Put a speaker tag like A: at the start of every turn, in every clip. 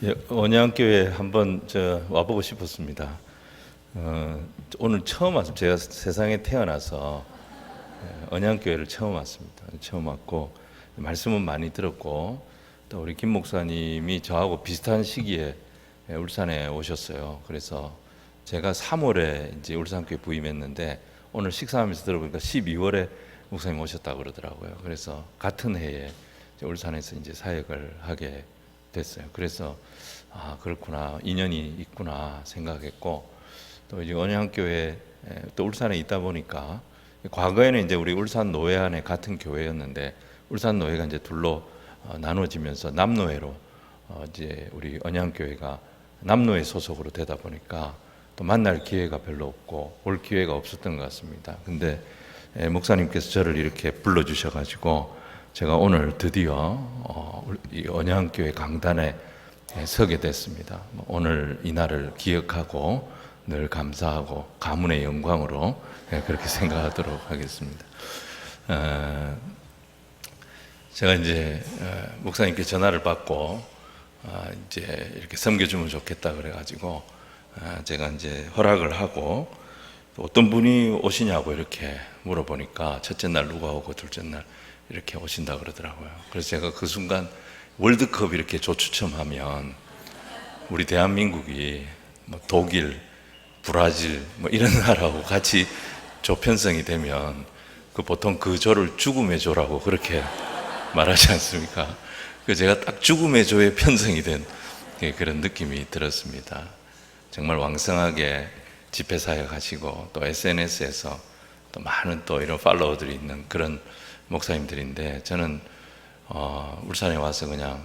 A: 예, 언양교회 한번 와보고 싶었습니다. 오늘 처음 왔습니다. 제가 세상에 태어나서 언양교회를 처음 왔습니다. 처음 왔고 말씀은 많이 들었고 또 우리 김 목사님이 저하고 비슷한 시기에 울산에 오셨어요. 그래서 제가 3월에 이제 울산교회 부임했는데 오늘 식사하면서 들어보니까 12월에 목사님 오셨다고 그러더라고요. 그래서 같은 해에 울산에서 이제 사역을 하게 됐어요. 그래서 그렇구나, 인연이 있구나 생각했고, 또 이제 언양교회 또 울산에 있다 보니까 과거에는 이제 우리 울산 노회 안에 같은 교회였는데 울산 노회가 이제 둘로 나눠지면서 남노회로 이제 우리 언양교회가 남노회 소속으로 되다 보니까 또 만날 기회가 별로 없고 올 기회가 없었던 것 같습니다. 근데 목사님께서 저를 이렇게 불러주셔가지고 제가 오늘 드디어 이 언양교회 강단에 서게 됐습니다. 오늘 이 날을 기억하고 늘 감사하고 가문의 영광으로 그렇게 생각하도록 하겠습니다. 제가 이제 목사님께 전화를 받고 이제 이렇게 섬겨주면 좋겠다 그래가지고 제가 이제 허락을 하고 어떤 분이 오시냐고 이렇게 물어보니까 첫째 날 누가 오고 둘째 날 이렇게 오신다 그러더라고요. 그래서 제가 그 순간 월드컵 이렇게 조추첨하면 우리 대한민국이 뭐 독일, 브라질 뭐 이런 나라하고 같이 조 편성이 되면 그 보통 그 조를 죽음의 조라고 그렇게 말하지 않습니까? 그래서 제가 딱 죽음의 조에 편성이 된 그런 느낌이 들었습니다. 정말 왕성하게 집회 사역하시고 또 SNS에서 또 많은 또 이런 팔로워들이 있는 그런 목사님들인데 저는 울산에 와서 그냥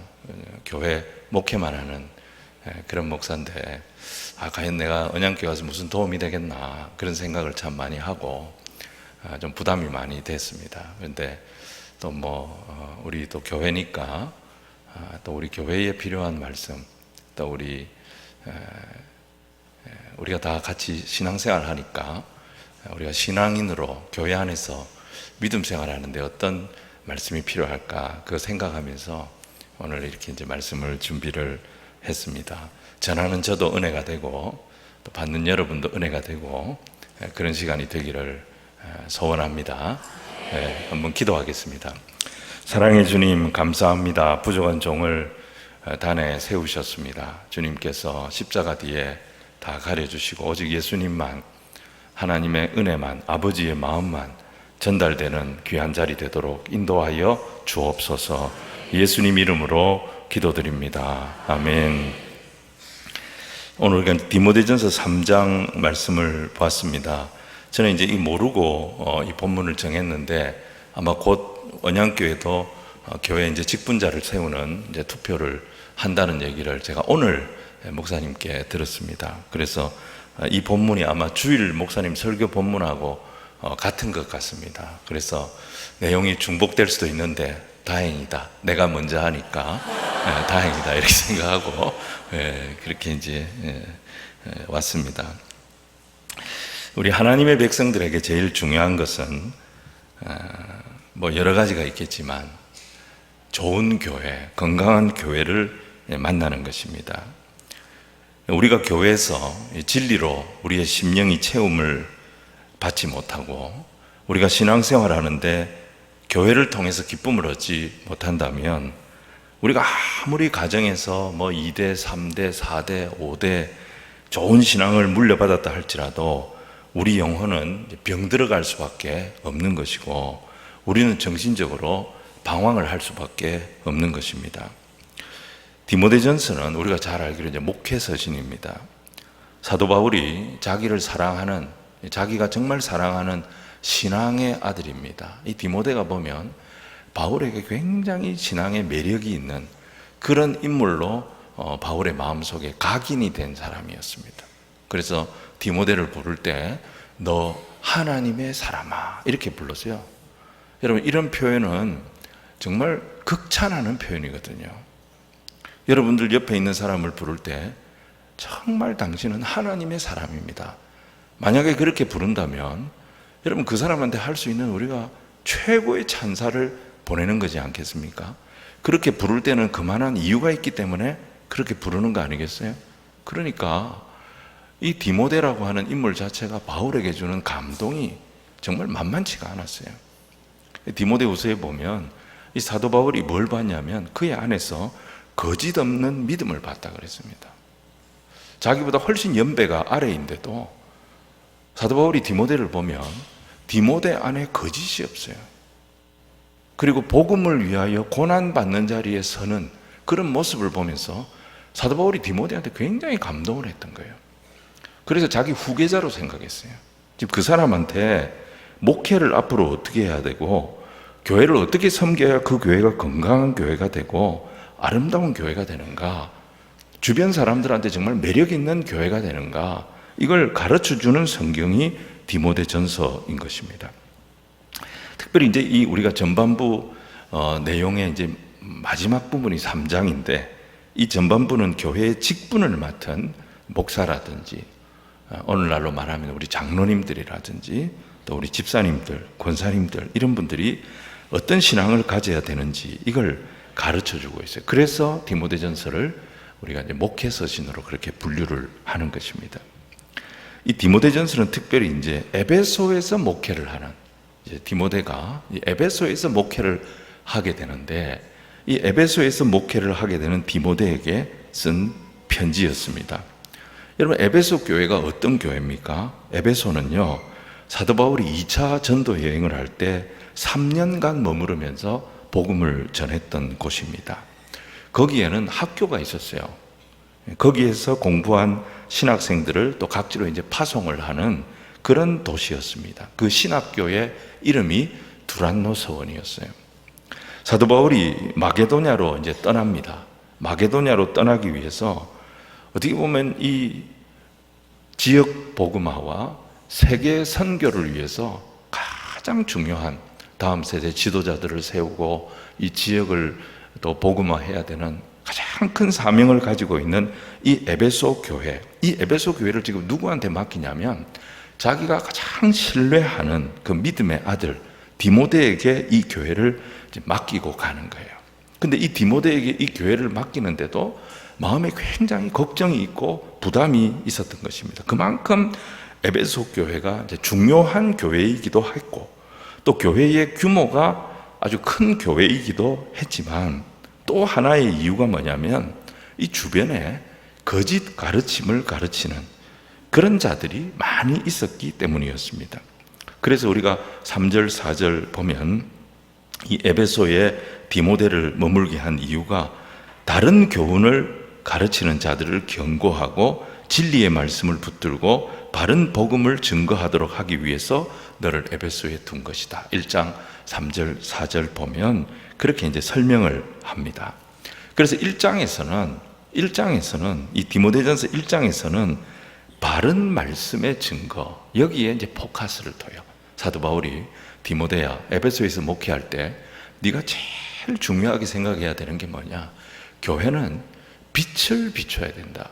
A: 교회 목회만 하는 그런 목사인데 과연 내가 언양교회 와서 무슨 도움이 되겠나 그런 생각을 참 많이 하고 좀 부담이 많이 됐습니다. 그런데 또 우리 또 교회니까 또 우리 교회에 필요한 말씀 또 우리가 다 같이 신앙생활 하니까 우리가 신앙인으로 교회 안에서 믿음 생활하는데 어떤 말씀이 필요할까 그 생각하면서 오늘 이렇게 이제 말씀을 준비를 했습니다. 전하는 저도 은혜가 되고 또 받는 여러분도 은혜가 되고 그런 시간이 되기를 소원합니다. 한번 기도하겠습니다. 사랑의 주님 감사합니다. 부족한 종을 단에 세우셨습니다. 주님께서 십자가 뒤에 다 가려주시고 오직 예수님만 하나님의 은혜만 아버지의 마음만 전달되는 귀한 자리 되도록 인도하여 주옵소서. 예수님 이름으로 기도드립니다. 아멘. 오늘 우리가 디모데전서 3장 말씀을 봤습니다. 저는 이제 모르고 이 본문을 정했는데 아마 곧 언양교회도 교회 이제 직분자를 세우는 이제 투표를 한다는 얘기를 제가 오늘 목사님께 들었습니다. 그래서 이 본문이 아마 주일 목사님 설교 본문하고 같은 것 같습니다. 그래서 내용이 중복될 수도 있는데 다행이다. 내가 먼저 하니까 다행이다 이렇게 생각하고 그렇게 이제 왔습니다. 우리 하나님의 백성들에게 제일 중요한 것은 여러 가지가 있겠지만 좋은 교회, 건강한 교회를 만나는 것입니다. 우리가 교회에서 진리로 우리의 심령이 채움을 받지 못하고 우리가 신앙생활 하는데 교회를 통해서 기쁨을 얻지 못한다면 우리가 아무리 가정에서 2대, 3대, 4대, 5대 좋은 신앙을 물려받았다 할지라도 우리 영혼은 병들어갈 수밖에 없는 것이고 우리는 정신적으로 방황을 할 수밖에 없는 것입니다. 디모데전서는 우리가 잘 알기로 이제 목회 서신입니다. 사도 바울이 자기를 사랑하는 자기가 정말 사랑하는 신앙의 아들입니다. 이 디모데가 보면 바울에게 굉장히 신앙의 매력이 있는 그런 인물로 바울의 마음속에 각인이 된 사람이었습니다. 그래서 디모데를 부를 때 너 하나님의 사람아 이렇게 불렀어요. 여러분 이런 표현은 정말 극찬하는 표현이거든요. 여러분들 옆에 있는 사람을 부를 때 정말 당신은 하나님의 사람입니다. 만약에 그렇게 부른다면 여러분 그 사람한테 할 수 있는 우리가 최고의 찬사를 보내는 거지 않겠습니까? 그렇게 부를 때는 그만한 이유가 있기 때문에 그렇게 부르는 거 아니겠어요? 그러니까 이 디모데라고 하는 인물 자체가 바울에게 주는 감동이 정말 만만치가 않았어요. 디모데후서에 보면 이 사도 바울이 뭘 봤냐면 그의 안에서 거짓 없는 믿음을 봤다 그랬습니다. 자기보다 훨씬 연배가 아래인데도 사도 바울이 디모데를 보면 디모데 안에 거짓이 없어요. 그리고 복음을 위하여 고난받는 자리에 서는 그런 모습을 보면서 사도 바울이 디모데한테 굉장히 감동을 했던 거예요. 그래서 자기 후계자로 생각했어요. 지금 그 사람한테 목회를 앞으로 어떻게 해야 되고 교회를 어떻게 섬겨야 그 교회가 건강한 교회가 되고 아름다운 교회가 되는가, 주변 사람들한테 정말 매력 있는 교회가 되는가, 이걸 가르쳐주는 성경이 디모데 전서인 것입니다. 특별히 이제 이 우리가 전반부 내용의 이제 마지막 부분이 3장인데 이 전반부는 교회의 직분을 맡은 목사라든지 오늘날로 말하면 우리 장로님들이라든지 또 우리 집사님들, 권사님들 이런 분들이 어떤 신앙을 가져야 되는지 이걸 가르쳐주고 있어요. 그래서 디모데전서를 우리가 이제 목회서신으로 그렇게 분류를 하는 것입니다. 이 디모데전서는 특별히 이제 에베소에서 목회를 하는, 이제 디모데가 에베소에서 목회를 하게 되는데 이 에베소에서 목회를 하게 되는 디모데에게 쓴 편지였습니다. 여러분, 에베소 교회가 어떤 교회입니까? 에베소는요, 사도 바울이 2차 전도 여행을 할 때 3년간 머무르면서 복음을 전했던 곳입니다. 거기에는 학교가 있었어요. 거기에서 공부한 신학생들을 또 각지로 이제 파송을 하는 그런 도시였습니다. 그 신학교의 이름이 두란노 서원이었어요. 사도 바울이 마게도냐로 이제 떠납니다. 마게도냐로 떠나기 위해서 어떻게 보면 이 지역 복음화와 세계 선교를 위해서 가장 중요한 다음 세대 지도자들을 세우고 이 지역을 또 복음화해야 되는 가장 큰 사명을 가지고 있는 이 에베소 교회, 이 에베소 교회를 지금 누구한테 맡기냐면 자기가 가장 신뢰하는 그 믿음의 아들 디모데에게 이 교회를 맡기고 가는 거예요. 근데 이 디모데에게 이 교회를 맡기는데도 마음에 굉장히 걱정이 있고 부담이 있었던 것입니다. 그만큼 에베소 교회가 이제 중요한 교회이기도 했고 또 교회의 규모가 아주 큰 교회이기도 했지만 또 하나의 이유가 뭐냐면 이 주변에 거짓 가르침을 가르치는 그런 자들이 많이 있었기 때문이었습니다. 그래서 우리가 3절, 4절 보면 이 에베소에 디모데를 머물게 한 이유가 다른 교훈을 가르치는 자들을 경고하고 진리의 말씀을 붙들고 바른 복음을 증거하도록 하기 위해서 너를 에베소에 둔 것이다. 1장 3절, 4절 보면 그렇게 이제 설명을 합니다. 그래서 1장에서는 이 디모데전서 1장에서는 바른 말씀의 증거, 여기에 이제 포커스를 둬요. 사도 바울이 디모데야, 에베소에서 목회할 때 네가 제일 중요하게 생각해야 되는 게 뭐냐? 교회는 빛을 비춰야 된다.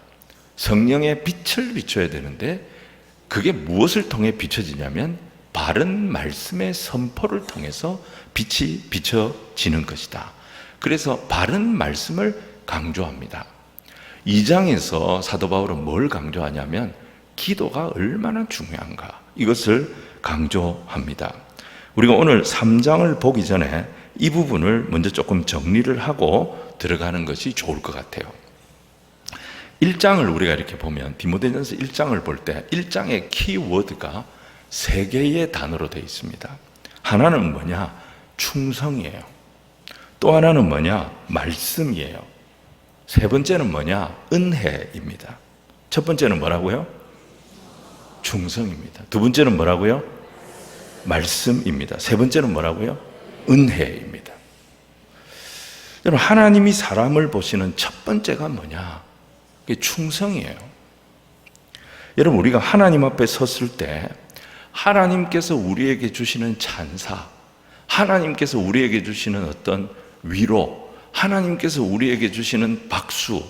A: 성령의 빛을 비춰야 되는데 그게 무엇을 통해 비춰지냐면 바른 말씀의 선포를 통해서 빛이 비춰지는 것이다. 그래서 바른 말씀을 강조합니다. 2장에서 사도 바울은 뭘 강조하냐면 기도가 얼마나 중요한가, 이것을 강조합니다. 우리가 오늘 3장을 보기 전에 이 부분을 먼저 조금 정리를 하고 들어가는 것이 좋을 것 같아요. 1장을 우리가 이렇게 보면 디모데전서 1장을 볼 때 1장의 키워드가 3개의 단어로 되어 있습니다. 하나는 뭐냐? 충성이에요. 또 하나는 뭐냐? 말씀이에요. 세 번째는 뭐냐? 은혜입니다. 첫 번째는 뭐라고요? 충성입니다. 두 번째는 뭐라고요? 말씀입니다. 세 번째는 뭐라고요? 은혜입니다. 여러분, 하나님이 사람을 보시는 첫 번째가 뭐냐? 그게 충성이에요. 여러분, 우리가 하나님 앞에 섰을 때 하나님께서 우리에게 주시는 찬사, 하나님께서 우리에게 주시는 어떤 위로, 하나님께서 우리에게 주시는 박수,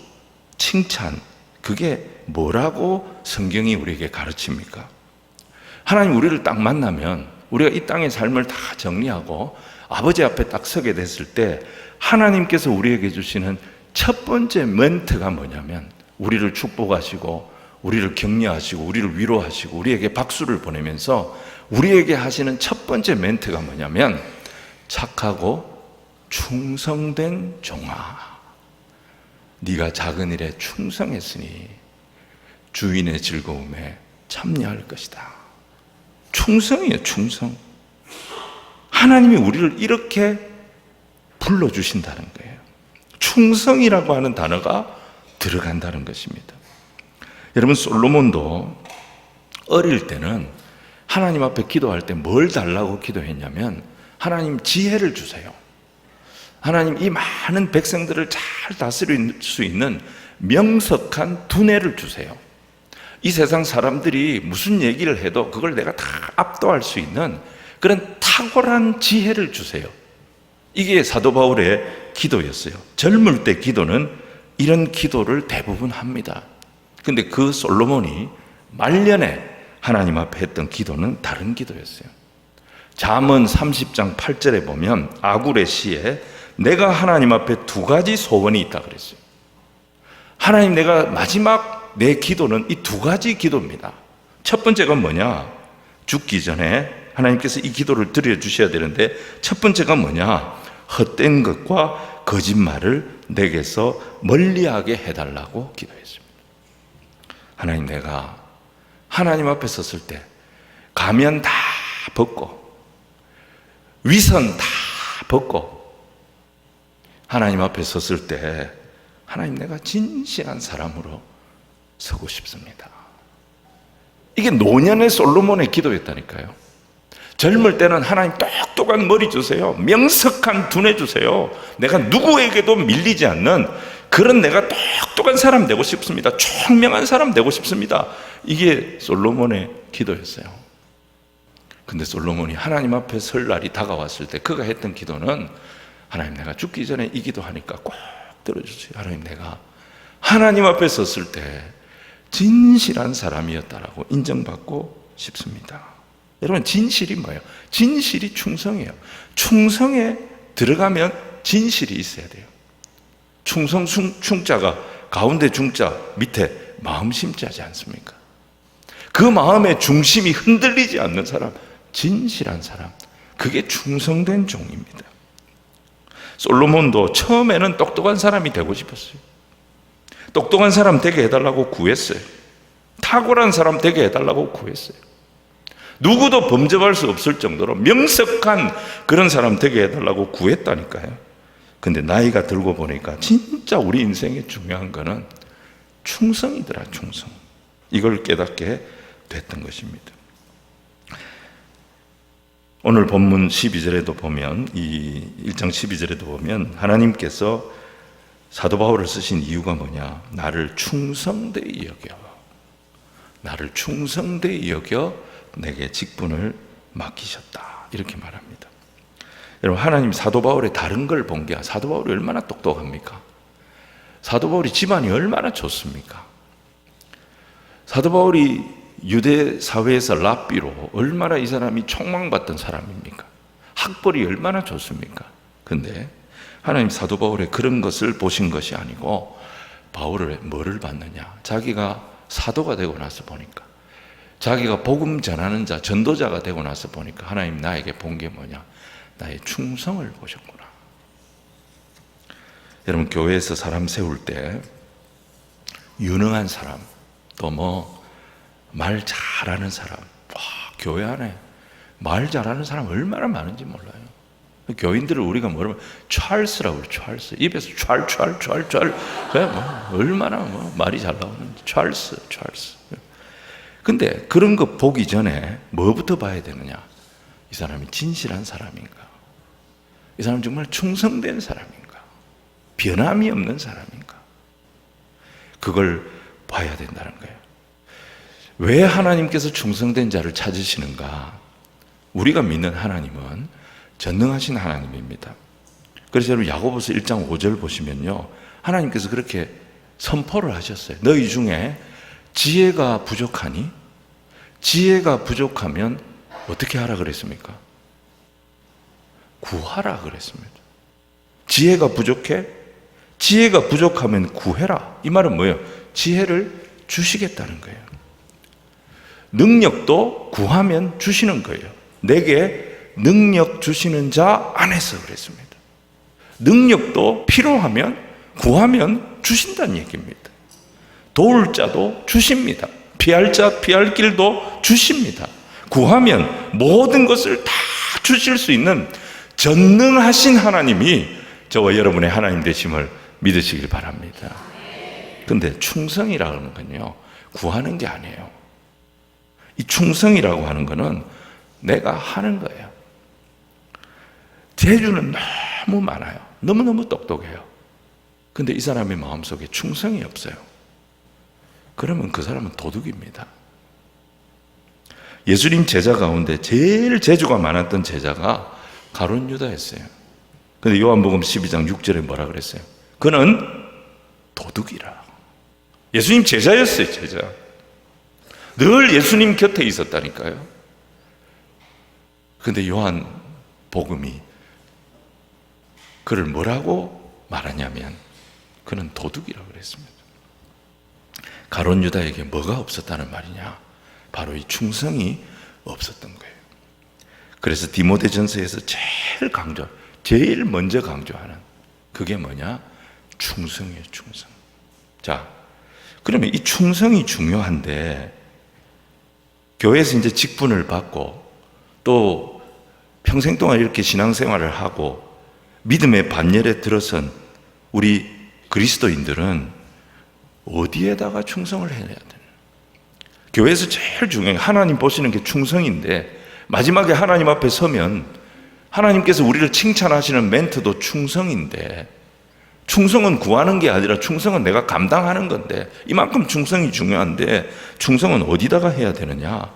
A: 칭찬, 그게 뭐라고 성경이 우리에게 가르칩니까? 하나님 우리를 딱 만나면 우리가 이 땅의 삶을 다 정리하고 아버지 앞에 딱 서게 됐을 때 하나님께서 우리에게 주시는 첫 번째 멘트가 뭐냐면 우리를 축복하시고 우리를 격려하시고 우리를 위로하시고 우리에게 박수를 보내면서 우리에게 하시는 첫 번째 멘트가 뭐냐면 착하고 충성된 종아, 네가 작은 일에 충성했으니 주인의 즐거움에 참여할 것이다. 충성이에요, 충성. 하나님이 우리를 이렇게 불러주신다는 거예요. 충성이라고 하는 단어가 들어간다는 것입니다. 여러분, 솔로몬도 어릴 때는 하나님 앞에 기도할 때 뭘 달라고 기도했냐면 하나님 지혜를 주세요. 하나님 이 많은 백성들을 잘 다스릴 수 있는 명석한 두뇌를 주세요. 이 세상 사람들이 무슨 얘기를 해도 그걸 내가 다 압도할 수 있는 그런 탁월한 지혜를 주세요. 이게 사도 바울의 기도였어요. 젊을 때 기도는 이런 기도를 대부분 합니다. 근데 그 솔로몬이 말년에 하나님 앞에 했던 기도는 다른 기도였어요. 잠언 30장 8절에 보면 아굴의 시에 내가 하나님 앞에 두 가지 소원이 있다 그랬어요. 하나님, 내가 마지막 내 기도는 이 두 가지 기도입니다. 첫 번째가 뭐냐? 죽기 전에 하나님께서 이 기도를 드려주셔야 되는데 첫 번째가 뭐냐? 헛된 것과 거짓말을 내게서 멀리하게 해달라고 기도했습니다. 하나님, 내가 하나님 앞에 섰을 때 가면 다 벗고 위선 다 벗고 하나님 앞에 섰을 때 하나님, 내가 진실한 사람으로 서고 싶습니다. 이게 노년의 솔로몬의 기도였다니까요. 젊을 때는 하나님 똑똑한 머리 주세요. 명석한 두뇌 주세요. 내가 누구에게도 밀리지 않는 그런 내가 똑똑한 사람 되고 싶습니다. 총명한 사람 되고 싶습니다. 이게 솔로몬의 기도였어요. 근데 솔로몬이 하나님 앞에 설 날이 다가왔을 때 그가 했던 기도는 하나님, 내가 죽기 전에 이 기도하니까 꼭 들어주세요. 하나님, 내가 하나님 앞에 섰을 때 진실한 사람이었다라고 인정받고 싶습니다. 여러분, 진실이 뭐예요? 진실이 충성이에요. 충성에 들어가면 진실이 있어야 돼요. 충성 충자가 가운데 중자 밑에 마음 심자지 않습니까? 그 마음의 중심이 흔들리지 않는 사람, 진실한 사람, 그게 충성된 종입니다. 솔로몬도 처음에는 똑똑한 사람이 되고 싶었어요. 똑똑한 사람 되게 해달라고 구했어요. 탁월한 사람 되게 해달라고 구했어요. 누구도 범접할 수 없을 정도로 명석한 그런 사람 되게 해달라고 구했다니까요. 근데 나이가 들고 보니까 진짜 우리 인생에 중요한 거는 충성이더라, 충성. 이걸 깨닫게 됐던 것입니다. 오늘 본문 12절에도 보면, 이 1장 12절에도 보면 하나님께서 사도 바울을 쓰신 이유가 뭐냐? 나를 충성되이 여겨, 나를 충성되이 여겨 내게 직분을 맡기셨다, 이렇게 말합니다. 여러분, 하나님 사도 바울의 다른 걸 본 게, 사도 바울이 얼마나 똑똑합니까? 사도 바울이 집안이 얼마나 좋습니까? 사도 바울이 유대 사회에서 랍비로 얼마나 이 사람이 촉망받던 사람입니까? 학벌이 얼마나 좋습니까? 근데 하나님 사도 바울의 그런 것을 보신 것이 아니고 바울을 뭐를 봤느냐? 자기가 사도가 되고 나서 보니까, 자기가 복음 전하는 자, 전도자가 되고 나서 보니까 하나님 나에게 본 게 뭐냐? 나의 충성을 보셨구나. 여러분, 교회에서 사람 세울 때 유능한 사람, 또 말 잘하는 사람, 교회 안에 말 잘하는 사람 얼마나 많은지 몰라요. 교인들을 우리가 뭐라면 찰스라고 그래요. 찰스. 입에서 찰 얼마나 말이 잘 나오는지. 찰스. 근데 그런 거 보기 전에 뭐부터 봐야 되느냐? 이 사람이 진실한 사람인가? 이 사람은 정말 충성된 사람인가? 변함이 없는 사람인가? 그걸 봐야 된다는 거예요. 왜 하나님께서 충성된 자를 찾으시는가? 우리가 믿는 하나님은 전능하신 하나님입니다. 그래서 여러분, 야고보서 1장 5절 보시면요, 하나님께서 그렇게 선포를 하셨어요. 너희 중에 지혜가 부족하니? 지혜가 부족하면 어떻게 하라 그랬습니까? 구하라 그랬습니다. 지혜가 부족해?
B: 지혜가 부족하면 구해라. 이 말은 뭐예요? 지혜를 주시겠다는 거예요. 능력도 구하면 주시는 거예요. 내게 능력 주시는 자 안에서 그랬습니다. 능력도 필요하면 구하면 주신다는 얘기입니다. 도울 자도 주십니다. 피할 자 피할 길도 주십니다. 구하면 모든 것을 다 주실 수 있는 전능하신 하나님이 저와 여러분의 하나님 되심을 믿으시길 바랍니다. 근데 충성이라는 건요, 구하는 게 아니에요. 이 충성이라고 하는 거는 내가 하는 거예요. 재주는 너무 많아요. 너무너무 똑똑해요. 근데 이 사람의 마음속에 충성이 없어요. 그러면 그 사람은 도둑입니다. 예수님 제자 가운데 제일 재주가 많았던 제자가 가룟 유다였어요. 근데 요한복음 12장 6절에 뭐라 그랬어요? 그는 도둑이라. 예수님 제자였어요, 제자. 늘 예수님 곁에 있었다니까요. 근데 요한복음이 그를 뭐라고 말하냐면 그는 도둑이라고 그랬습니다. 가룟 유다에게 뭐가 없었다는 말이냐? 바로 이 충성이 없었던 거예요. 그래서 디모데전서에서 제일 먼저 강조하는 그게 뭐냐? 충성이에요, 충성. 자, 그러면 이 충성이 중요한데 교회에서 이제 직분을 받고 또 평생 동안 이렇게 신앙생활을 하고 믿음의 반열에 들어선 우리 그리스도인들은 어디에다가 충성을 해야 되나? 교회에서 제일 중요한 게 하나님 보시는 게 충성인데 마지막에 하나님 앞에 서면 하나님께서 우리를 칭찬하시는 멘트도 충성인데 충성은 구하는 게 아니라 충성은 내가 감당하는 건데 이만큼 충성이 중요한데 충성은 어디다가 해야 되느냐?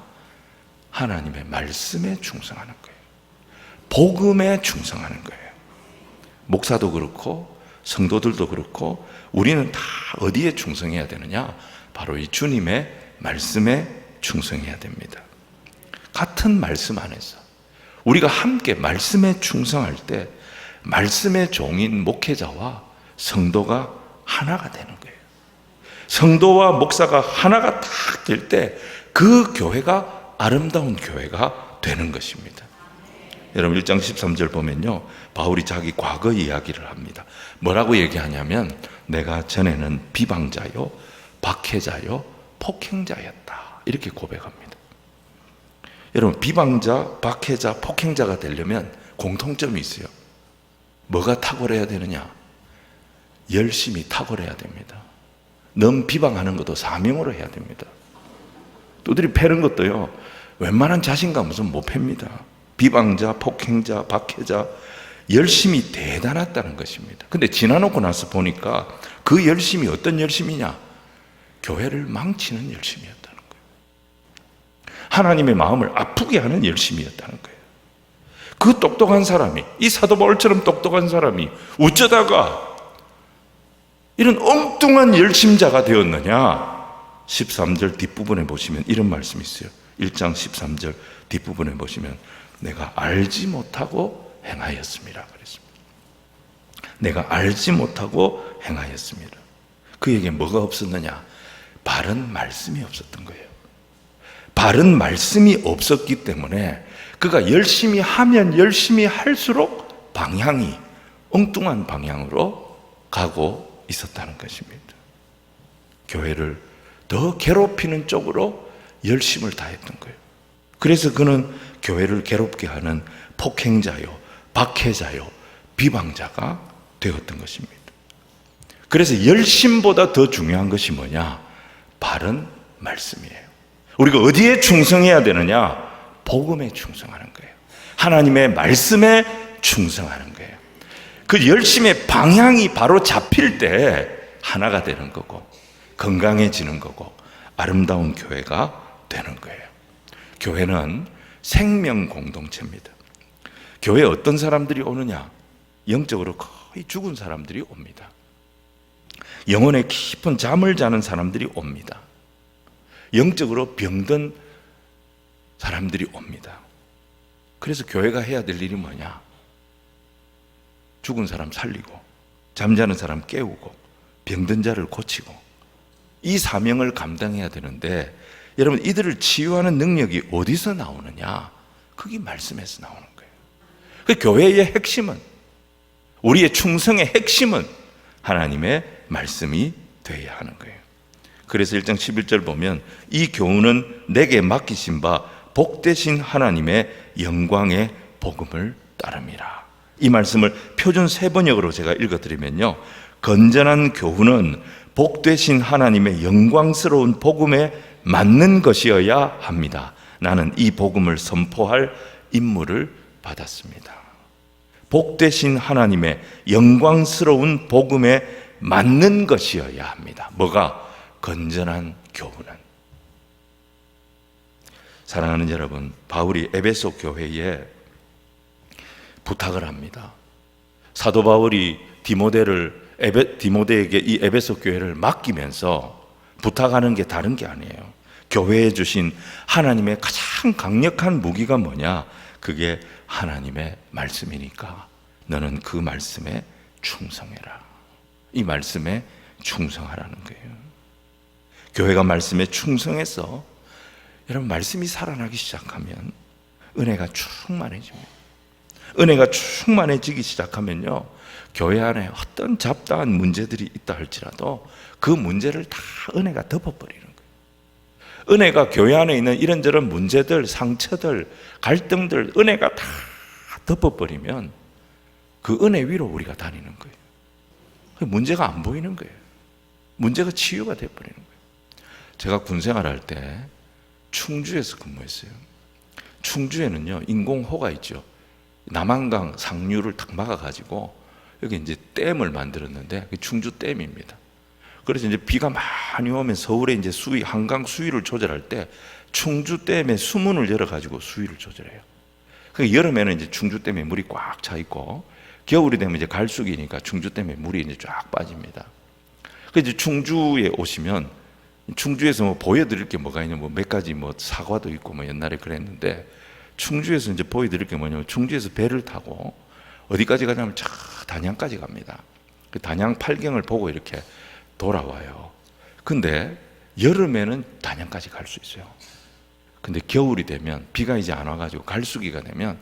B: 하나님의 말씀에 충성하는 거예요. 복음에 충성하는 거예요. 목사도 그렇고 성도들도 그렇고 우리는 다 어디에 충성해야 되느냐? 바로 이 주님의 말씀에 충성해야 됩니다. 같은 말씀 안에서 우리가 함께 말씀에 충성할 때 말씀의 종인 목회자와 성도가 하나가 되는 거예요. 성도와 목사가 하나가 딱 될 때 그 교회가 아름다운 교회가 되는 것입니다. 여러분 1장 13절 보면요, 바울이 자기 과거 이야기를 합니다. 뭐라고 얘기하냐면 내가 전에는 비방자요 박해자요 폭행자였다 이렇게 고백합니다. 여러분 비방자, 박해자, 폭행자가 되려면 공통점이 있어요. 뭐가 탁월해야 되느냐? 열심히 탁월해야 됩니다. 넌 비방하는 것도 사명으로 해야 됩니다. 두드리 패는 것도요, 웬만한 자신감 우선 못 팹니다. 비방자, 폭행자, 박해자 열심이 대단했다는 것입니다. 근데 지나놓고 나서 보니까 그 열심이 어떤 열심이냐? 교회를 망치는 열심이었다는 거예요. 하나님의 마음을 아프게 하는 열심이었다는 거예요. 그 똑똑한 사람이, 이 사도 바울처럼 똑똑한 사람이 어쩌다가 이런 엉뚱한 열심자가 되었느냐? 13절 뒷부분에 보시면 이런 말씀이 있어요. 1장 13절 뒷부분에 보시면 내가 알지 못하고 행하였습니다 그랬습니다. 내가 알지 못하고 행하였습니다. 그에게 뭐가 없었느냐? 바른 말씀이 없었던 거예요. 바른 말씀이 없었기 때문에 그가 열심히 하면 열심히 할수록 방향이 엉뚱한 방향으로 가고 있었다는 것입니다. 교회를 더 괴롭히는 쪽으로 열심을 다했던 거예요. 그래서 그는 교회를 괴롭게 하는 폭행자요, 박해자요, 비방자가 되었던 것입니다. 그래서 열심보다 더 중요한 것이 뭐냐? 바른 말씀이에요. 우리가 어디에 충성해야 되느냐? 복음에 충성하는 거예요. 하나님의 말씀에 충성하는 거예요. 그 열심의 방향이 바로 잡힐 때 하나가 되는 거고 건강해지는 거고 아름다운 교회가 되는 거예요. 교회는 생명 공동체입니다. 교회에 어떤 사람들이 오느냐? 영적으로 거의 죽은 사람들이 옵니다. 영혼의 깊은 잠을 자는 사람들이 옵니다. 영적으로 병든 사람들이 옵니다. 그래서 교회가 해야 될 일이 뭐냐? 죽은 사람 살리고 잠자는 사람 깨우고 병든 자를 고치고 이 사명을 감당해야 되는데 여러분 이들을 치유하는 능력이 어디서 나오느냐? 그게 말씀에서 나오는 거예요. 그 교회의 핵심은, 우리의 충성의 핵심은 하나님의 말씀이 되어야 하는 거예요. 그래서 1장 11절 보면 이 교훈은 내게 맡기신 바 복되신 하나님의 영광의 복음을 따름이라. 이 말씀을 표준 세번역으로 제가 읽어드리면요, 건전한 교훈은 복되신 하나님의 영광스러운 복음에 맞는 것이어야 합니다. 나는 이 복음을 선포할 임무를 받았습니다. 복되신 하나님의 영광스러운 복음에 맞는 것이어야 합니다. 뭐가? 건전한 교훈은. 사랑하는 여러분, 바울이 에베소 교회에 부탁을 합니다. 사도 바울이 디모데에게 이 에베소 교회를 맡기면서 부탁하는 게 다른 게 아니에요. 교회에 주신 하나님의 가장 강력한 무기가 뭐냐? 그게 하나님의 말씀이니까 너는 그 말씀에 충성해라. 이 말씀에 충성하라는 거예요. 교회가 말씀에 충성해서 여러분 말씀이 살아나기 시작하면 은혜가 충만해집니다. 은혜가 충만해지기 시작하면요, 교회 안에 어떤 잡다한 문제들이 있다 할지라도 그 문제를 다 은혜가 덮어버리는 거예요. 은혜가 교회 안에 있는 이런저런 문제들, 상처들, 갈등들 은혜가 다 덮어버리면 그 은혜 위로 우리가 다니는 거예요. 문제가 안 보이는 거예요. 문제가 치유가 되어버리는 거예요. 제가 군생활 할 때 충주에서 근무했어요. 충주에는요, 인공호가 있죠. 남한강 상류를 탁 막아가지고 여기 이제 댐을 만들었는데 충주 댐입니다. 그래서 이제 비가 많이 오면 서울에 이제 수위, 한강 수위를 조절할 때 충주 댐에 수문을 열어가지고 수위를 조절해요. 그러니까 여름에는 이제 충주 댐에 물이 꽉 차 있고 겨울이 되면 이제 갈수기니까 충주 댐에 물이 이제 쫙 빠집니다. 그래서 이제 충주에 오시면 충주에서 뭐 보여드릴 게 뭐가 있냐, 뭐 몇 가지 뭐 사과도 있고 뭐 옛날에 그랬는데 충주에서 이제 보여드릴 게 뭐냐면 충주에서 배를 타고 어디까지 가냐면 저 단양까지 갑니다. 그 단양 팔경을 보고 이렇게 돌아와요. 근데 여름에는 단양까지 갈 수 있어요. 근데 겨울이 되면 비가 이제 안 와가지고 갈수기가 되면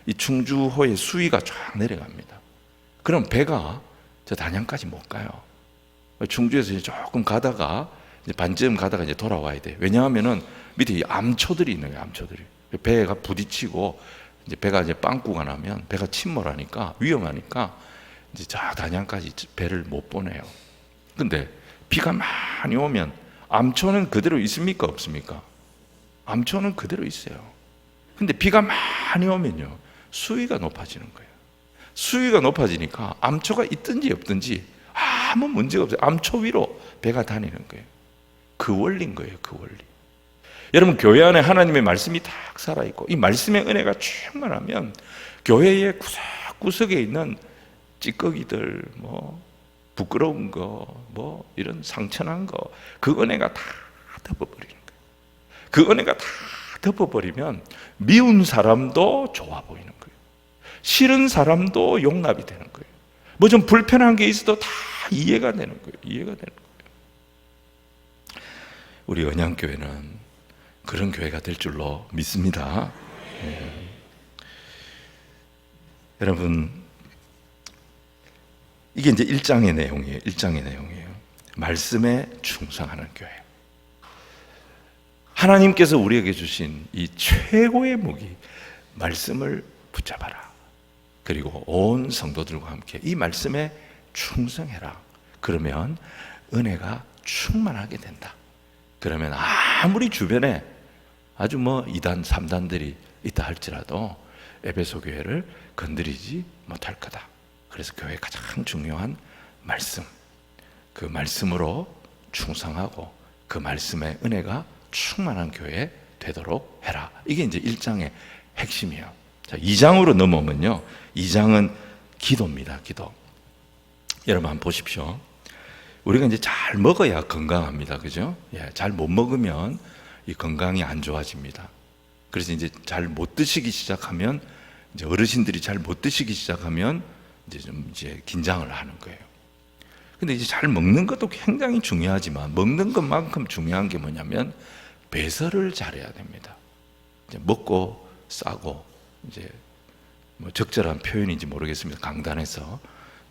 B: 이 충주호의 수위가 쫙 내려갑니다. 그럼 배가 저 단양까지 못 가요. 충주에서 이제 조금 가다가 이제 반쯤 가다가 이제 돌아와야 돼. 왜냐하면은 밑에 이 암초들이 있는 거예요. 암초들이. 배가 부딪히고 이제 배가 이제 빵꾸가 나면 배가 침몰하니까 위험하니까 이제 저 단양까지 배를 못 보내요. 근데 비가 많이 오면 암초는 그대로 있습니까? 없습니까? 암초는 그대로 있어요. 근데 비가 많이 오면요, 수위가 높아지는 거예요. 수위가 높아지니까 암초가 있든지 없든지 아무 문제가 없어요. 암초 위로 배가 다니는 거예요. 그 원리인 거예요. 그 원리. 여러분, 교회 안에 하나님의 말씀이 딱 살아있고 이 말씀의 은혜가 충만하면 교회의 구석구석에 있는 찌꺼기들, 뭐 부끄러운 거, 뭐 이런 상처난 거, 그 은혜가 다 덮어버리는 거예요. 그 은혜가 다 덮어버리면 미운 사람도 좋아 보이는 거예요. 싫은 사람도 용납이 되는 거예요. 뭐 좀 불편한 게 있어도 다 이해가 되는 거예요. 이해가 되는 거예요. 우리 언양교회는 그런 교회가 될 줄로 믿습니다. 여러분, 이게 이제 1장의 내용이에요. 1장의 내용이에요. 말씀에 충성하는 교회. 하나님께서 우리에게 주신 이 최고의 무기, 말씀을 붙잡아라. 그리고 온 성도들과 함께 이 말씀에 충성해라. 그러면 은혜가 충만하게 된다. 그러면 아무리 주변에 아주 뭐 2단, 3단들이 있다 할지라도 에베소 교회를 건드리지 못할 거다. 그래서 교회의 가장 중요한 말씀, 그 말씀으로 충성하고 그 말씀의 은혜가 충만한 교회 되도록 해라. 이게 이제 1장의 핵심이에요. 자, 2장으로 넘어오면요, 2장은 기도입니다. 기도. 여러분 한번 보십시오. 우리가 이제 잘 먹어야 건강합니다. 그죠? 예, 잘 못 먹으면 이 건강이 안 좋아집니다. 그래서 이제 잘 못 드시기 시작하면, 이제 어르신들이 잘 못 드시기 시작하면 이제 좀 이제 긴장을 하는 거예요. 근데 이제 잘 먹는 것도 굉장히 중요하지만 먹는 것만큼 중요한 게 뭐냐면 배설을 잘해야 됩니다. 이제 먹고 싸고, 이제 뭐 적절한 표현인지 모르겠습니다. 강단에서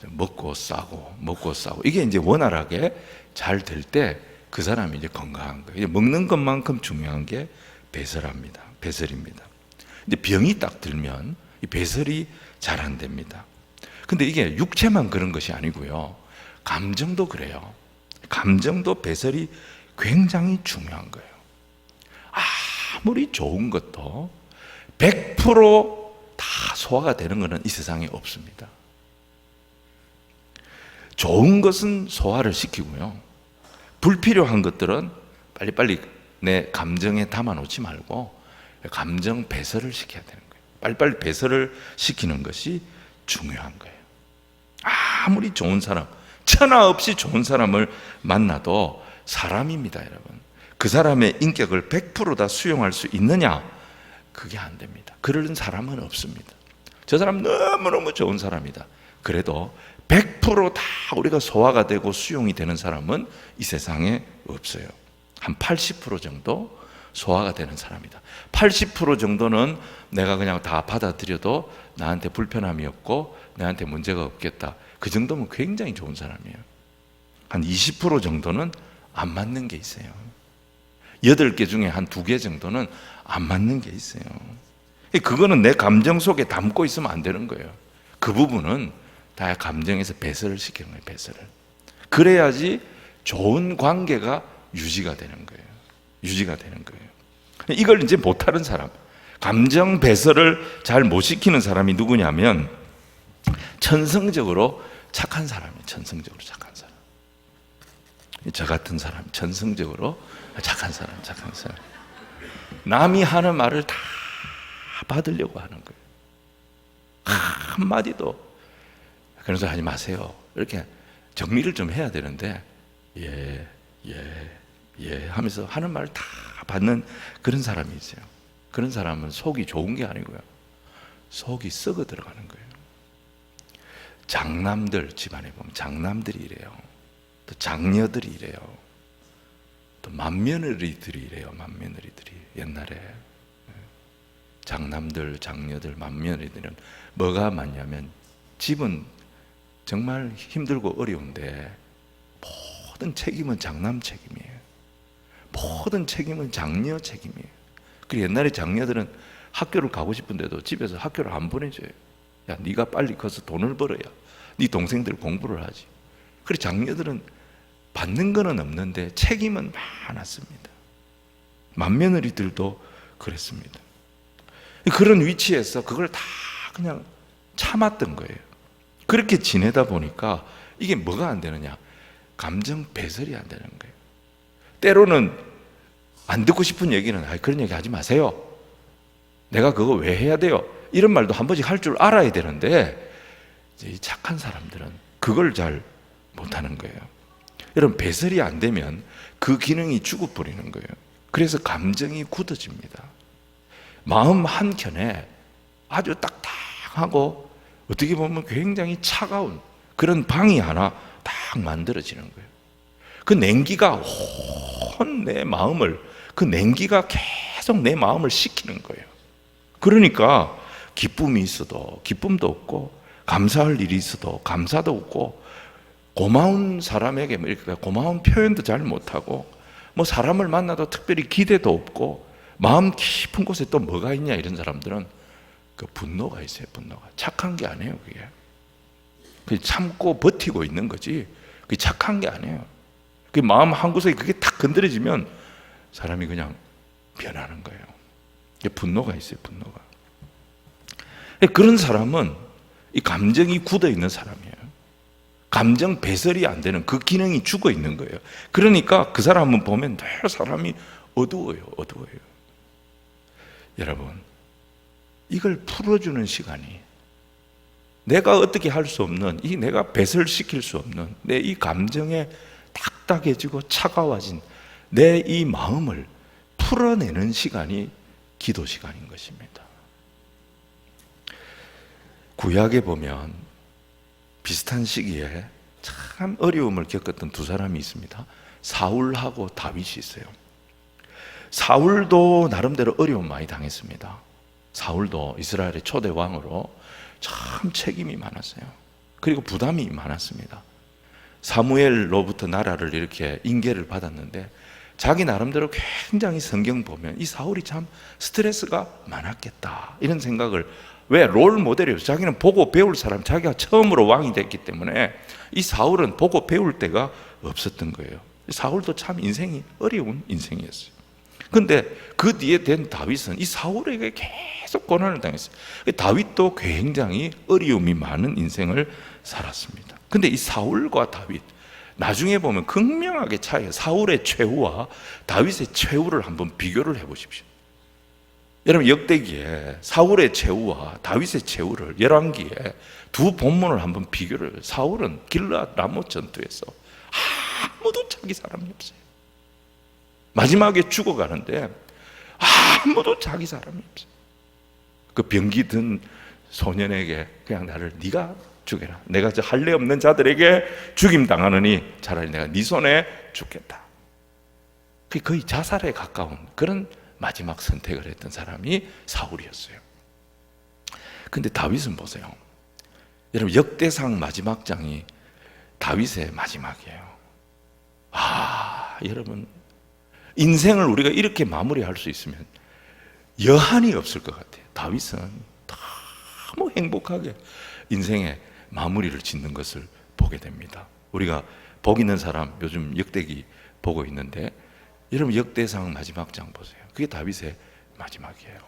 B: 먹고 싸고 이게 이제 원활하게 잘 될 때 그 사람이 이제 건강한 거예요. 먹는 것만큼 중요한 게 배설입니다. 근데 병이 딱 들면 이 배설이 잘 안 됩니다. 근데 이게 육체만 그런 것이 아니고요. 감정도 그래요. 감정도 배설이 굉장히 중요한 거예요. 아무리 좋은 것도 100%다 소화가 되는 것은 이 세상에 없습니다. 좋은 것은 소화를 시키고요. 불필요한 것들은 빨리빨리 내 감정에 담아놓지 말고 감정 배설을 시켜야 되는 거예요. 빨리빨리 배설을 시키는 것이 중요한 거예요. 아무리 좋은 사람, 천하 없이 좋은 사람을 만나도 사람입니다, 여러분. 그 사람의 인격을 100%다 수용할 수 있느냐? 그게 안 됩니다. 그런 사람은 없습니다. 저 사람 너무너무 좋은 사람이다. 그래도 100%다 우리가 소화가 되고 수용이 되는 사람은 이 세상에 없어요. 한 80% 정도 소화가 되는 사람이다. 80% 정도는 내가 그냥 다 받아들여도 나한테 불편함이 없고 나한테 문제가 없겠다. 그 정도면 굉장히 좋은 사람이에요. 한 20% 정도는 안 맞는 게 있어요. 8개 중에 한 2개 정도는 안 맞는 게 있어요. 그거는 내 감정 속에 담고 있으면 안 되는 거예요. 그 부분은 다 감정에서 배설을 시키는 거예요. 배설을. 그래야지 좋은 관계가 유지가 되는 거예요. 유지가 되는 거예요. 이걸 이제 못하는 사람, 감정 배설을 잘 못 시키는 사람이 누구냐면 천성적으로 착한 사람이에요. 천성적으로 착한 사람. 저 같은 사람, 천성적으로 착한 사람. 남이 하는 말을 다 받으려고 하는 거예요. 한마디도 그런 소리 하지 마세요. 이렇게 정리를 좀 해야 되는데 예 하면서 하는 말을 다 받는 그런 사람이 있어요. 그런 사람은 속이 좋은 게 아니고요. 속이 썩어 들어가는 거예요. 장남들 집안에 보면 장남들이 이래요. 또 장녀들이 이래요. 또 맏며느리들이 이래요. 맏며느리들이 옛날에 장남들, 장녀들, 맏며느리들은 뭐가 많냐면 집은 정말 힘들고 어려운데 모든 책임은 장남 책임이에요. 모든 책임은 장녀 책임이에요. 그리고 옛날에 장녀들은 학교를 가고 싶은데도 집에서 학교를 안 보내줘요. 야, 네가 빨리 커서 돈을 벌어야 네 동생들 공부를 하지. 그래서 장녀들은 받는 거는 없는데 책임은 많았습니다. 맏며느리들도 그랬습니다. 그런 위치에서 그걸 다 그냥 참았던 거예요. 그렇게 지내다 보니까 이게 뭐가 안 되느냐? 감정 배설이 안 되는 거예요. 때로는 안 듣고 싶은 얘기는 그런 얘기 하지 마세요. 내가 그거 왜 해야 돼요? 이런 말도 한 번씩 할 줄 알아야 되는데 이제 이 착한 사람들은 그걸 잘 못하는 거예요. 여러분, 배설이 안 되면 그 기능이 죽어버리는 거예요. 그래서 감정이 굳어집니다. 마음 한켠에 아주 딱딱하고 어떻게 보면 굉장히 차가운 그런 방이 하나 딱 만들어지는 거예요. 그 냉기가 온 내 마음을, 그 냉기가 계속 내 마음을 식히는 거예요. 그러니까 기쁨이 있어도 기쁨도 없고, 감사할 일이 있어도 감사도 없고, 고마운 사람에게 이렇게 고마운 표현도 잘 못하고, 뭐 사람을 만나도 특별히 기대도 없고, 마음 깊은 곳에 또 뭐가 있냐, 이런 사람들은 그 분노가 있어요. 분노가. 착한 게 아니에요. 그게 그냥 참고 버티고 있는 거지, 그게 착한 게 아니에요. 그 마음 한 구석에 그게 탁 건드려지면 사람이 그냥 변하는 거예요. 분노가 있어요. 분노가. 그런 사람은 이 감정이 굳어 있는 사람이에요. 감정 배설이 안 되는, 그 기능이 죽어 있는 거예요. 그러니까 그 사람은 보면 늘 사람이 어두워요. 여러분, 이걸 풀어주는 시간이, 내가 어떻게 할 수 없는, 이 내가 배설시킬 수 없는 내 이 감정에 딱딱해지고 차가워진 내 이 마음을 풀어내는 시간이 기도 시간인 것입니다. 구약에 보면 비슷한 시기에 참 참 어려움을 겪었던 두 사람이 있습니다. 사울하고 다윗이 있어요. 사울도 나름대로 어려움 많이 당했습니다. 사울도 이스라엘의 초대 왕으로 참 책임이 많았어요. 그리고 부담이 많았습니다. 사무엘로부터 나라를 이렇게 인계를 받았는데 자기 나름대로 굉장히 성경 보면 이 사울이 참 스트레스가 많았겠다 이런 생각을, 왜? 롤 모델이에요. 자기는 보고 배울 사람, 자기가 처음으로 왕이 됐기 때문에 이 사울은 보고 배울 데가 없었던 거예요. 사울도 참 인생이 어려운 인생이었어요. 근데 그 뒤에 된 다윗은 이 사울에게 계속 고난을 당했어요. 다윗도 굉장히 어려움이 많은 인생을 살았습니다. 근데 이 사울과 다윗, 나중에 보면 극명하게 차이가, 사울의 최후와 다윗의 최후를 한번 비교를 해보십시오. 여러분, 역대기에 사울의 최후와 다윗의 최후를, 열왕기에 두 본문을 한번 비교를 해요. 사울은 길르앗 라못 전투에서 아무도 자기 사람이 없어요. 마지막에 죽어가는데 아무도 자기 사람이 없어요. 그 병기 든 소년에게 그냥 나를 네가 죽여라. 내가 저 할례 없는 자들에게 죽임 당하느니 차라리 내가 네 손에 죽겠다. 그게 거의 자살에 가까운 그런 마지막 선택을 했던 사람이 사울이었어요. 근데 다윗은 보세요. 여러분, 역대상 마지막 장이 다윗의 마지막이에요. 여러분, 인생을 우리가 이렇게 마무리할 수 있으면 여한이 없을 것 같아요. 다윗은 너무 행복하게 인생의 마무리를 짓는 것을 보게 됩니다. 우리가 복 있는 사람 요즘 역대기 보고 있는데 여러분, 역대상 마지막 장 보세요. 그게 다윗의 마지막이에요.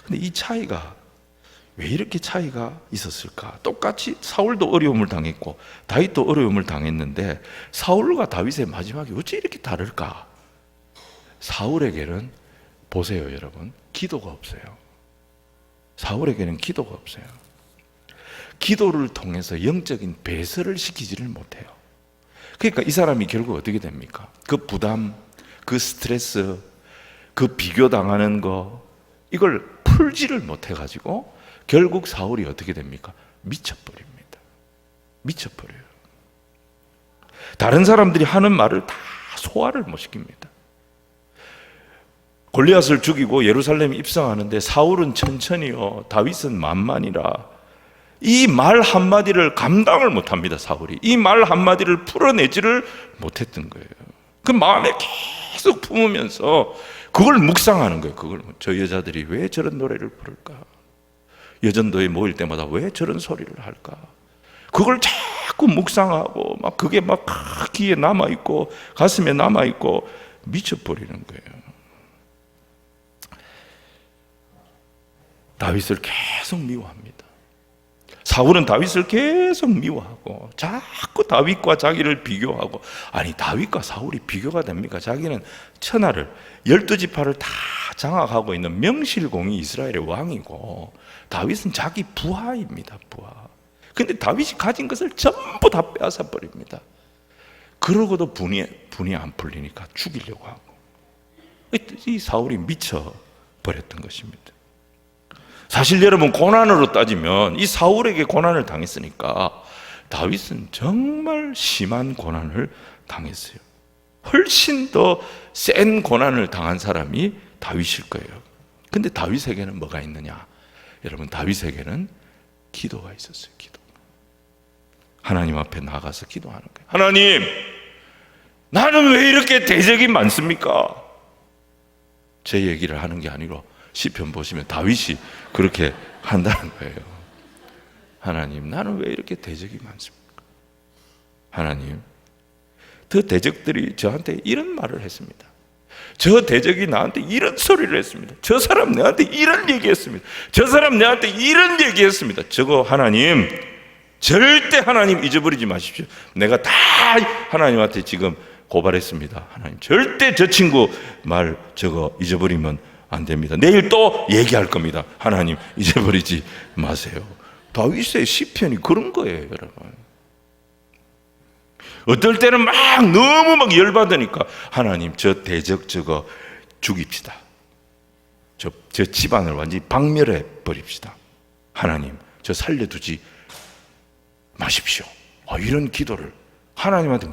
B: 근데 이 차이가 왜 이렇게 차이가 있었을까? 똑같이 사울도 어려움을 당했고 다윗도 어려움을 당했는데 사울과 다윗의 마지막이 어찌 이렇게 다를까? 사울에게는 보세요, 여러분, 기도가 없어요. 사울에게는 기도가 없어요. 기도를 통해서 영적인 배설을 시키지를 못해요. 그러니까 이 사람이 결국 어떻게 됩니까? 그 부담, 그 스트레스, 그 비교당하는 거, 이걸 풀지를 못해가지고 결국 사울이 어떻게 됩니까? 미쳐버립니다. 미쳐버려요. 다른 사람들이 하는 말을 다 소화를 못 시킵니다. 골리앗을 죽이고 예루살렘에 입성하는데 사울은 천천히요, 다윗은 만만이라. 이 말 한마디를 감당을 못합니다. 사울이 이 말 한마디를 풀어내지를 못했던 거예요. 그 마음에 계속 품으면서 그걸 묵상하는 거예요. 그걸, 저 여자들이 왜 저런 노래를 부를까? 여전도에 모일 때마다 왜 저런 소리를 할까? 그걸 자꾸 묵상하고 막 그게 막 귀에 남아있고 가슴에 남아있고 미쳐버리는 거예요. 다윗을 계속 미워합니다. 사울은 다윗을 계속 미워하고 자꾸 다윗과 자기를 비교하고, 아니 다윗과 사울이 비교가 됩니까? 자기는 천하를 12지파를 다 장악하고 있는 명실공히 이스라엘의 왕이고 다윗은 자기 부하입니다. 부하. 근데 다윗이 가진 것을 전부 다 빼앗아 버립니다. 그러고도 분이 안 풀리니까 죽이려고 하고, 이 사울이 미쳐 버렸던 것입니다. 사실 여러분, 고난으로 따지면 이 사울에게 고난을 당했으니까 다윗은 정말 심한 고난을 당했어요. 훨씬 더 센 고난을 당한 사람이 다윗일 거예요. 근데 다윗에게는 뭐가 있느냐? 여러분, 다윗에게는 기도가 있었어요. 기도. 하나님 앞에 나가서 기도하는 거예요. 하나님, 나는 왜 이렇게 대적이 많습니까? 제 얘기를 하는 게 아니고 시편 보시면 다윗이 그렇게 한다는 거예요. 하나님, 나는 왜 이렇게 대적이 많습니까? 하나님, 그 대적들이 저한테 이런 말을 했습니다. 저 대적이 나한테 이런 소리를 했습니다. 저 사람 내한테 이런 얘기했습니다. 저 사람 내한테 이런 얘기했습니다. 저거 하나님, 절대 하나님 잊어버리지 마십시오. 내가 다 하나님한테 지금 고발했습니다. 하나님, 절대 저 친구 말 저거 잊어버리면 안 됩니다. 내일 또 얘기할 겁니다. 하나님, 잊어버리지 마세요. 다윗의 시편이 그런 거예요, 여러분. 어떨 때는 너무 열받으니까 하나님, 저 대적 저거 죽입시다. 저 집안을 완전히 박멸해 버립시다. 하나님, 저 살려두지 마십시오. 이런 기도를 하나님한테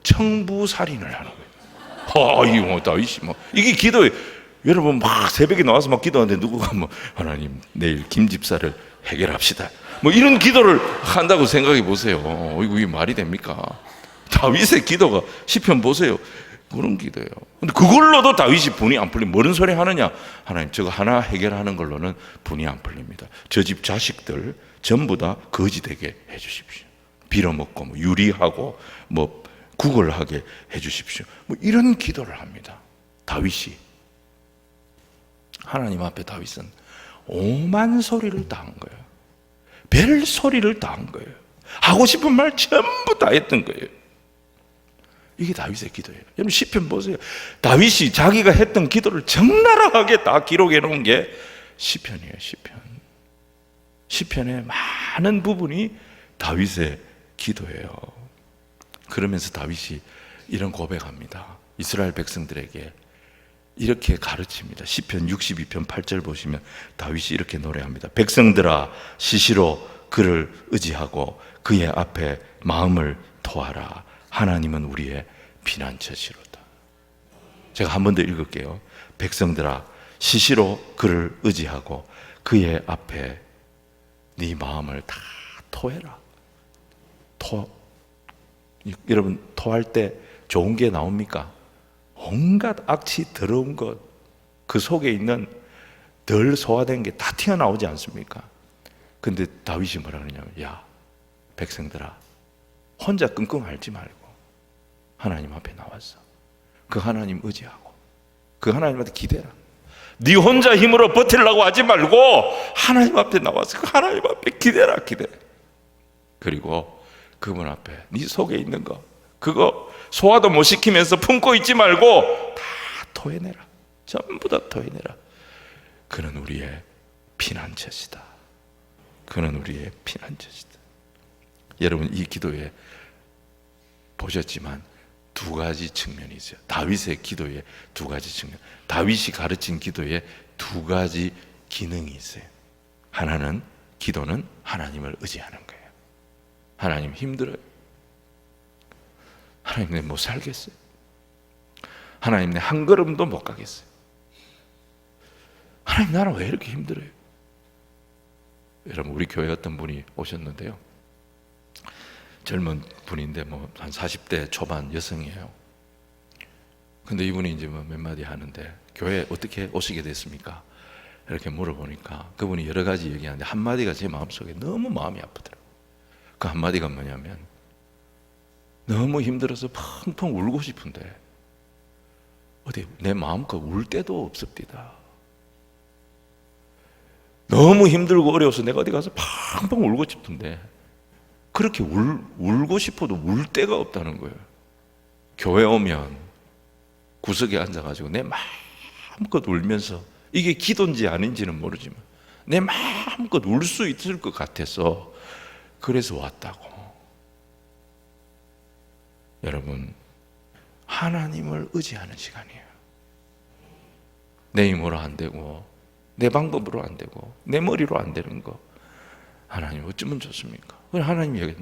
B: 청부살인을 하는 거예요. 이게 다윗이 이게 기도예요. 여러분 막 새벽에 나와서 막 기도하는데 누구가 하나님 내일 김 집사를 해결합시다 이런 기도를 한다고 생각해 보세요. 이게 말이 됩니까? 다윗의 기도가 시편 보세요. 그런 기도예요. 근데 그걸로도 다윗이 분이 안 풀리면 뭐는 소리 하느냐? 하나님 저거 하나 해결하는 걸로는 분이 안 풀립니다. 저 집 자식들 전부 다 거지 되게 해주십시오. 빌어먹고 유리하고 구걸하게 해주십시오. 이런 기도를 합니다. 다윗이. 하나님 앞에 다윗은 오만 소리를 다 한 거예요. 별 소리를 다 한 거예요. 하고 싶은 말 전부 다 했던 거예요. 이게 다윗의 기도예요. 여러분 시편 보세요. 다윗이 자기가 했던 기도를 적나라하게 다 기록해 놓은 게 시편이에요. 시편의 많은 부분이 다윗의 기도예요. 그러면서 다윗이 이런 고백합니다. 이스라엘 백성들에게 이렇게 가르칩니다. 시편 62편 8절 보시면 다윗이 이렇게 노래합니다. 백성들아 시시로 그를 의지하고 그의 앞에 마음을 토하라. 하나님은 우리의 피난처시로다. 제가 한 번 더 읽을게요. 백성들아 시시로 그를 의지하고 그의 앞에 네 마음을 다 토해라. 여러분 토할 때 좋은 게 나옵니까? 온갖 악취 더러운 것, 그 속에 있는 덜 소화된 게 다 튀어나오지 않습니까? 근데 다윗이 뭐라 그러냐면 야 백성들아 혼자 끙끙 앓지 말고 하나님 앞에 나와서 그 하나님 의지하고 그 하나님한테 기대라. 네 혼자 힘으로 버틸라고 하지 말고 하나님 앞에 나와서 그 하나님 앞에 기대라. 그리고 그분 앞에 네 속에 있는 거 그거 소화도 못 시키면서 품고 있지 말고 다 토해내라. 전부 다 토해내라. 그는 우리의 피난처시다. 그는 우리의 피난처시다. 여러분 이 기도에 보셨지만 두 가지 측면이 있어요. 다윗의 기도에 두 가지 측면. 다윗이 가르친 기도에 두 가지 기능이 있어요. 하나는 기도는 하나님을 의지하는 거예요. 하나님 힘들어요. 하나님 내 못 살겠어요. 하나님 내 한 걸음도 못 가겠어요. 하나님 나는 왜 이렇게 힘들어요? 여러분 우리 교회 어떤 분이 오셨는데요. 젊은 분인데 한 40대 초반 여성이에요. 근데 이분이 이제 몇 마디 하는데 교회 어떻게 오시게 됐습니까? 이렇게 물어보니까 그분이 여러 가지 얘기하는데 한 마디가 제 마음속에 너무 마음이 아프더라고요. 그 한 마디가 뭐냐면 너무 힘들어서 펑펑 울고 싶은데 어디 내 마음껏 울 때도 없습니다. 너무 힘들고 어려워서 내가 어디 가서 펑펑 울고 싶은데 그렇게 울고 싶어도 울 데가 없다는 거예요. 교회 오면 구석에 앉아가지고 내 마음껏 울면서 이게 기도인지 아닌지는 모르지만 내 마음껏 울 수 있을 것 같아서 그래서 왔다고. 여러분 하나님을 의지하는 시간이에요. 내 힘으로 안 되고 내 방법으로 안 되고 내 머리로 안 되는 거 하나님 어쩌면 좋습니까? 하나님이 여기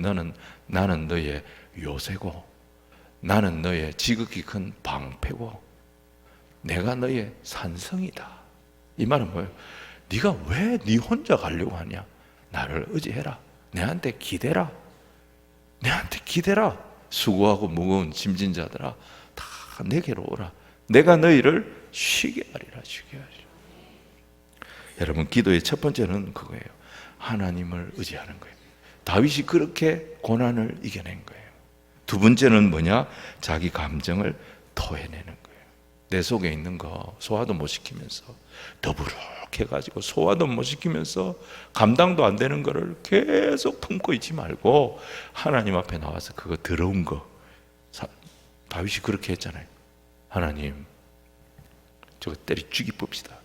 B: 나는 너의 요새고 나는 너의 지극히 큰 방패고 내가 너의 산성이다. 이 말은 뭐예요? 네가 왜 네 혼자 가려고 하냐? 나를 의지해라. 내한테 기대라. 내한테 기대라. 수고하고 무거운 짐진 자들아 다 내게로 오라. 내가 너희를 쉬게 하리라. 쉬게 하리라. 여러분 기도의 첫 번째는 그거예요. 하나님을 의지하는 거예요. 다윗이 그렇게 고난을 이겨낸 거예요. 두 번째는 뭐냐? 자기 감정을 토해내는 거예요. 내 속에 있는 거 소화도 못 시키면서 더부룩해가지고 소화도 못 시키면서 감당도 안 되는 거를 계속 품고 있지 말고 하나님 앞에 나와서 그거 더러운 거 다윗이 그렇게 했잖아요. 하나님 저거 때려 죽이 봅시다.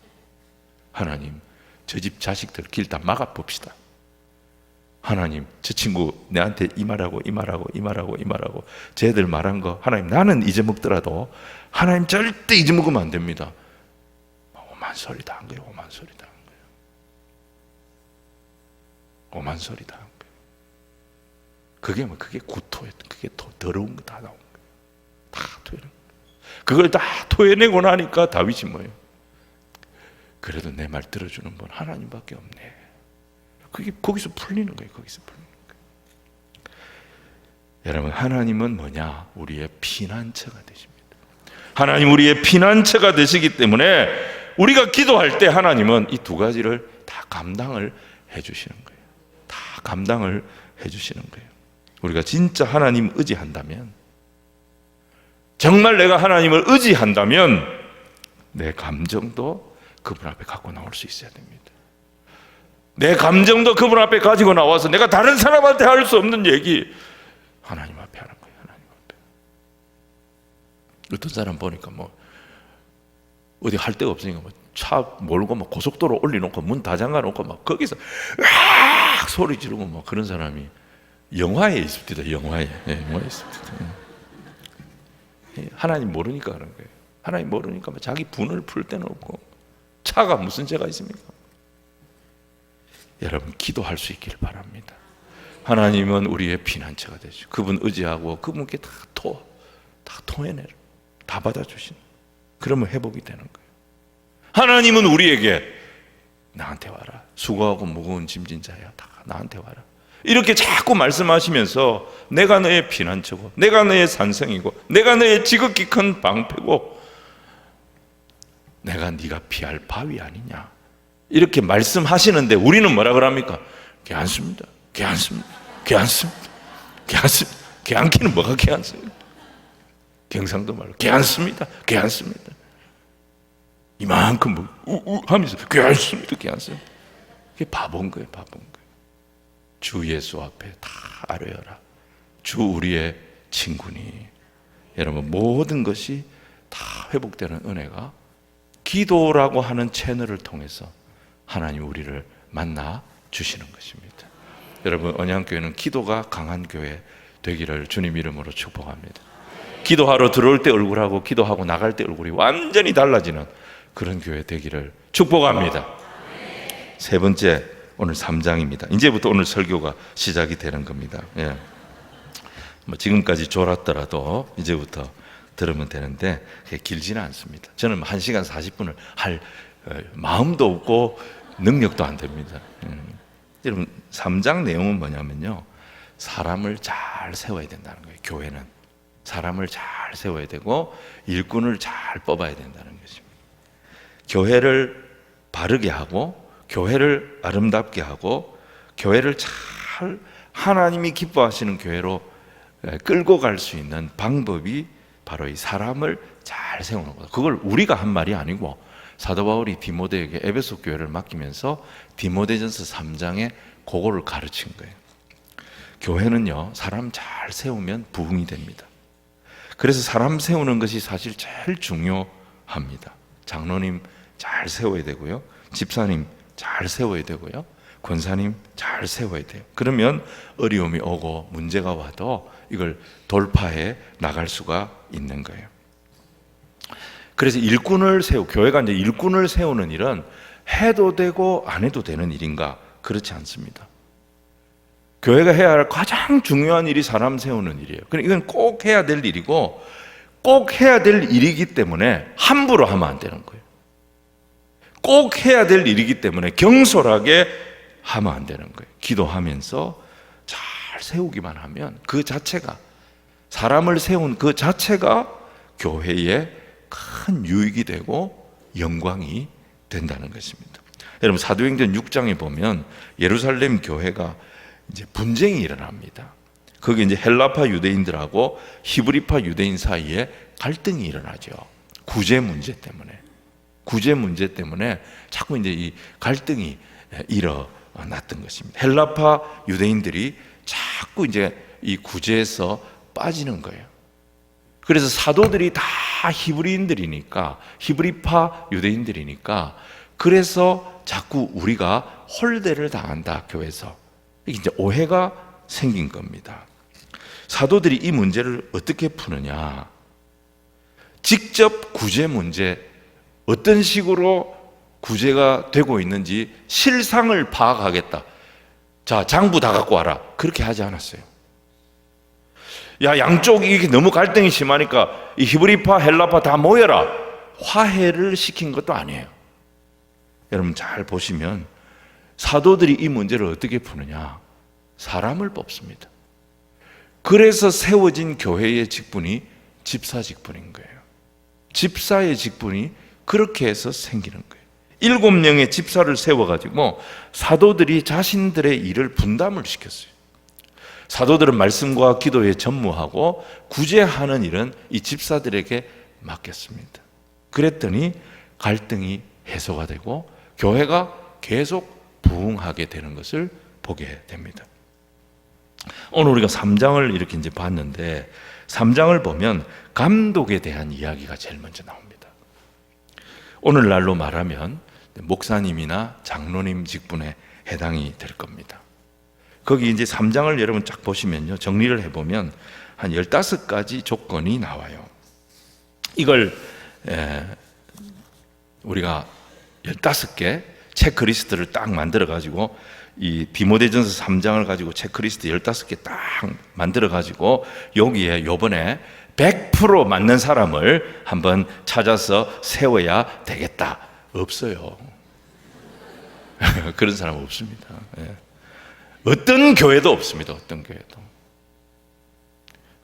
B: 하나님 저 집 자식들 길 다 막아 봅시다. 하나님 저 친구 내한테 이 말하고 쟤들 말한 거 하나님 나는 잊어먹더라도 하나님 절대 잊어먹으면 안 됩니다. 오만 소리 다 한 거예요. 오만 소리 다 한 거예요. 오만 소리 다 한 거예요. 그게 뭐 그게 구토예요. 그게 더러운 거 다 나온 거예요. 다 토해낸 거예요. 그걸 다 토해내고 나니까 다윗이 뭐예요? 그래도 내 말 들어주는 분 하나님밖에 없네. 그게 거기서 풀리는 거예요. 거기서 풀리는 거예요. 여러분, 하나님은 뭐냐? 우리의 피난처가 되십니다. 하나님 우리의 피난처가 되시기 때문에 우리가 기도할 때 하나님은 이 두 가지를 다 감당을 해주시는 거예요. 다 감당을 해주시는 거예요. 우리가 진짜 하나님 의지한다면, 정말 내가 하나님을 의지한다면 내 감정도 그분 앞에 갖고 나올 수 있어야 됩니다. 내 감정도 그분 앞에 가지고 나와서 내가 다른 사람한테 할 수 없는 얘기 하나님 앞에 하는 거예요. 하나님 앞에. 어떤 사람 보니까 뭐 어디 할 데가 없으니까 뭐 차 몰고 뭐 고속도로 올려놓고 문 다 잠가놓고 막 거기서 으악 소리 지르고 뭐 그런 사람이 영화에 있습니다. 영화에. 예, 영화에 있습니다. 하나님 모르니까 그런 거예요. 하나님 모르니까 뭐 자기 분을 풀 데는 없고 차가 무슨 죄가 있습니까? 여러분, 기도할 수 있기를 바랍니다. 하나님은 우리의 피난처가 되죠. 그분 의지하고 그분께 다 토해내라. 다 받아주시는. 그러면 회복이 되는 거예요. 하나님은 우리에게 나한테 와라. 수고하고 무거운 짐진 자야. 다 나한테 와라. 이렇게 자꾸 말씀하시면서 내가 너의 피난처고 내가 너의 산성이고 내가 너의 지극히 큰 방패고 내가 네가 피할 바위 아니냐. 이렇게 말씀하시는데 우리는 뭐라 그럽니까? 괜찮습니다. 괜찮습니다. 괜찮습니다. 괜찮습니다. 괜찮기는 뭐가 괜찮습니다. 경상도 말로 괜찮습니다. 괜찮습니다. 이만큼 뭐 하면서 괜찮습니다. 괜찮습니다. 그게 바본 거예요. 바본 거예요. 주 예수 앞에 다 아뢰어라. 주 우리의 친구니. 여러분, 모든 것이 다 회복되는 은혜가 기도라고 하는 채널을 통해서 하나님 우리를 만나 주시는 것입니다. 여러분, 언양교회는 기도가 강한 교회 되기를 주님 이름으로 축복합니다. 기도하러 들어올 때 얼굴하고 기도하고 나갈 때 얼굴이 완전히 달라지는 그런 교회 되기를 축복합니다. 세 번째, 오늘 3장입니다. 이제부터 오늘 설교가 시작이 되는 겁니다. 예. 뭐 지금까지 졸았더라도 이제부터 들으면 되는데 길지는 않습니다. 저는 1시간 40분을 할 마음도 없고 능력도 안 됩니다. 여러분, 3장 내용은 뭐냐면요, 사람을 잘 세워야 된다는 거예요. 교회는 사람을 잘 세워야 되고 일꾼을 잘 뽑아야 된다는 것입니다. 교회를 바르게 하고 교회를 아름답게 하고 교회를 잘 하나님이 기뻐하시는 교회로 끌고 갈 수 있는 방법이 바로 이 사람을 잘 세우는 거다. 그걸 우리가 한 말이 아니고 사도 바울이 디모데에게 에베소 교회를 맡기면서 디모데전서 3장에 그거를 가르친 거예요. 교회는요, 사람 잘 세우면 부흥이 됩니다. 그래서 사람 세우는 것이 사실 제일 중요합니다. 장로님 잘 세워야 되고요, 집사님 잘 세워야 되고요, 권사님 잘 세워야 돼요. 그러면 어려움이 오고 문제가 와도 이걸 돌파해 나갈 수가 있는 거예요. 그래서 일꾼을 교회가 이제 일꾼을 세우는 일은 해도 되고 안 해도 되는 일인가? 그렇지 않습니다. 교회가 해야 할 가장 중요한 일이 사람 세우는 일이에요. 그러니까 이건 꼭 해야 될 일이고 꼭 해야 될 일이기 때문에 함부로 하면 안 되는 거예요. 꼭 해야 될 일이기 때문에 경솔하게 하면 안 되는 거예요. 기도하면서 잘 세우기만 하면 그 자체가, 사람을 세운 그 자체가 교회에 큰 유익이 되고 영광이 된다는 것입니다. 여러분, 사도행전 6장에 보면 예루살렘 교회가 이제 분쟁이 일어납니다. 거기 이제 헬라파 유대인들하고 히브리파 유대인 사이에 갈등이 일어나죠. 구제 문제 때문에 자꾸 이제 이 갈등이 일어났던 것입니다. 헬라파 유대인들이 자꾸 이제 이 구제에서 빠지는 거예요. 그래서 사도들이 다 히브리인들이니까, 히브리파 유대인들이니까, 그래서 자꾸 우리가 홀대를 당한다, 교회에서. 이제 오해가 생긴 겁니다. 사도들이 이 문제를 어떻게 푸느냐? 직접 구제 문제, 어떤 식으로 구제가 되고 있는지 실상을 파악하겠다. 자, 장부 다 갖고 와라. 그렇게 하지 않았어요. 야, 양쪽이 이게 너무 갈등이 심하니까 이 히브리파, 헬라파 다 모여라. 화해를 시킨 것도 아니에요. 여러분 잘 보시면 사도들이 이 문제를 어떻게 푸느냐? 사람을 뽑습니다. 그래서 세워진 교회의 직분이 집사 직분인 거예요. 집사의 직분이 그렇게 해서 생기는 거예요. 7명의 집사를 세워가지고 사도들이 자신들의 일을 분담을 시켰어요. 사도들은 말씀과 기도에 전무하고 구제하는 일은 이 집사들에게 맡겼습니다. 그랬더니 갈등이 해소가 되고 교회가 계속 부흥하게 되는 것을 보게 됩니다. 오늘 우리가 3장을 이렇게 이제 봤는데 3장을 보면 감독에 대한 이야기가 제일 먼저 나옵니다. 오늘날로 말하면 목사님이나 장로님 직분에 해당이 될 겁니다. 거기 이제 3장을 여러분 쫙 보시면요, 정리를 해보면 한 15가지 조건이 나와요. 이걸 우리가 15개 체크리스트를 딱 만들어 가지고 이 디모데전서 3장을 가지고 체크리스트 15개 딱 만들어 가지고 여기에 요번에 100% 맞는 사람을 한번 찾아서 세워야 되겠다. 없어요. 그런 사람 없습니다. 어떤 교회도 없습니다. 어떤 교회도.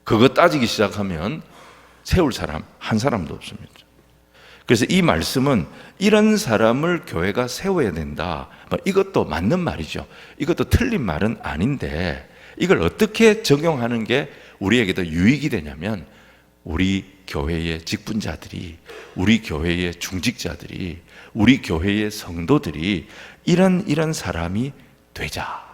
B: 그거 따지기 시작하면 세울 사람 한 사람도 없습니다. 그래서 이 말씀은 이런 사람을 교회가 세워야 된다. 이것도 맞는 말이죠. 이것도 틀린 말은 아닌데 이걸 어떻게 적용하는 게 우리에게도 유익이 되냐면 우리 교회의 직분자들이, 우리 교회의 중직자들이, 우리 교회의 성도들이 이런 사람이 되자.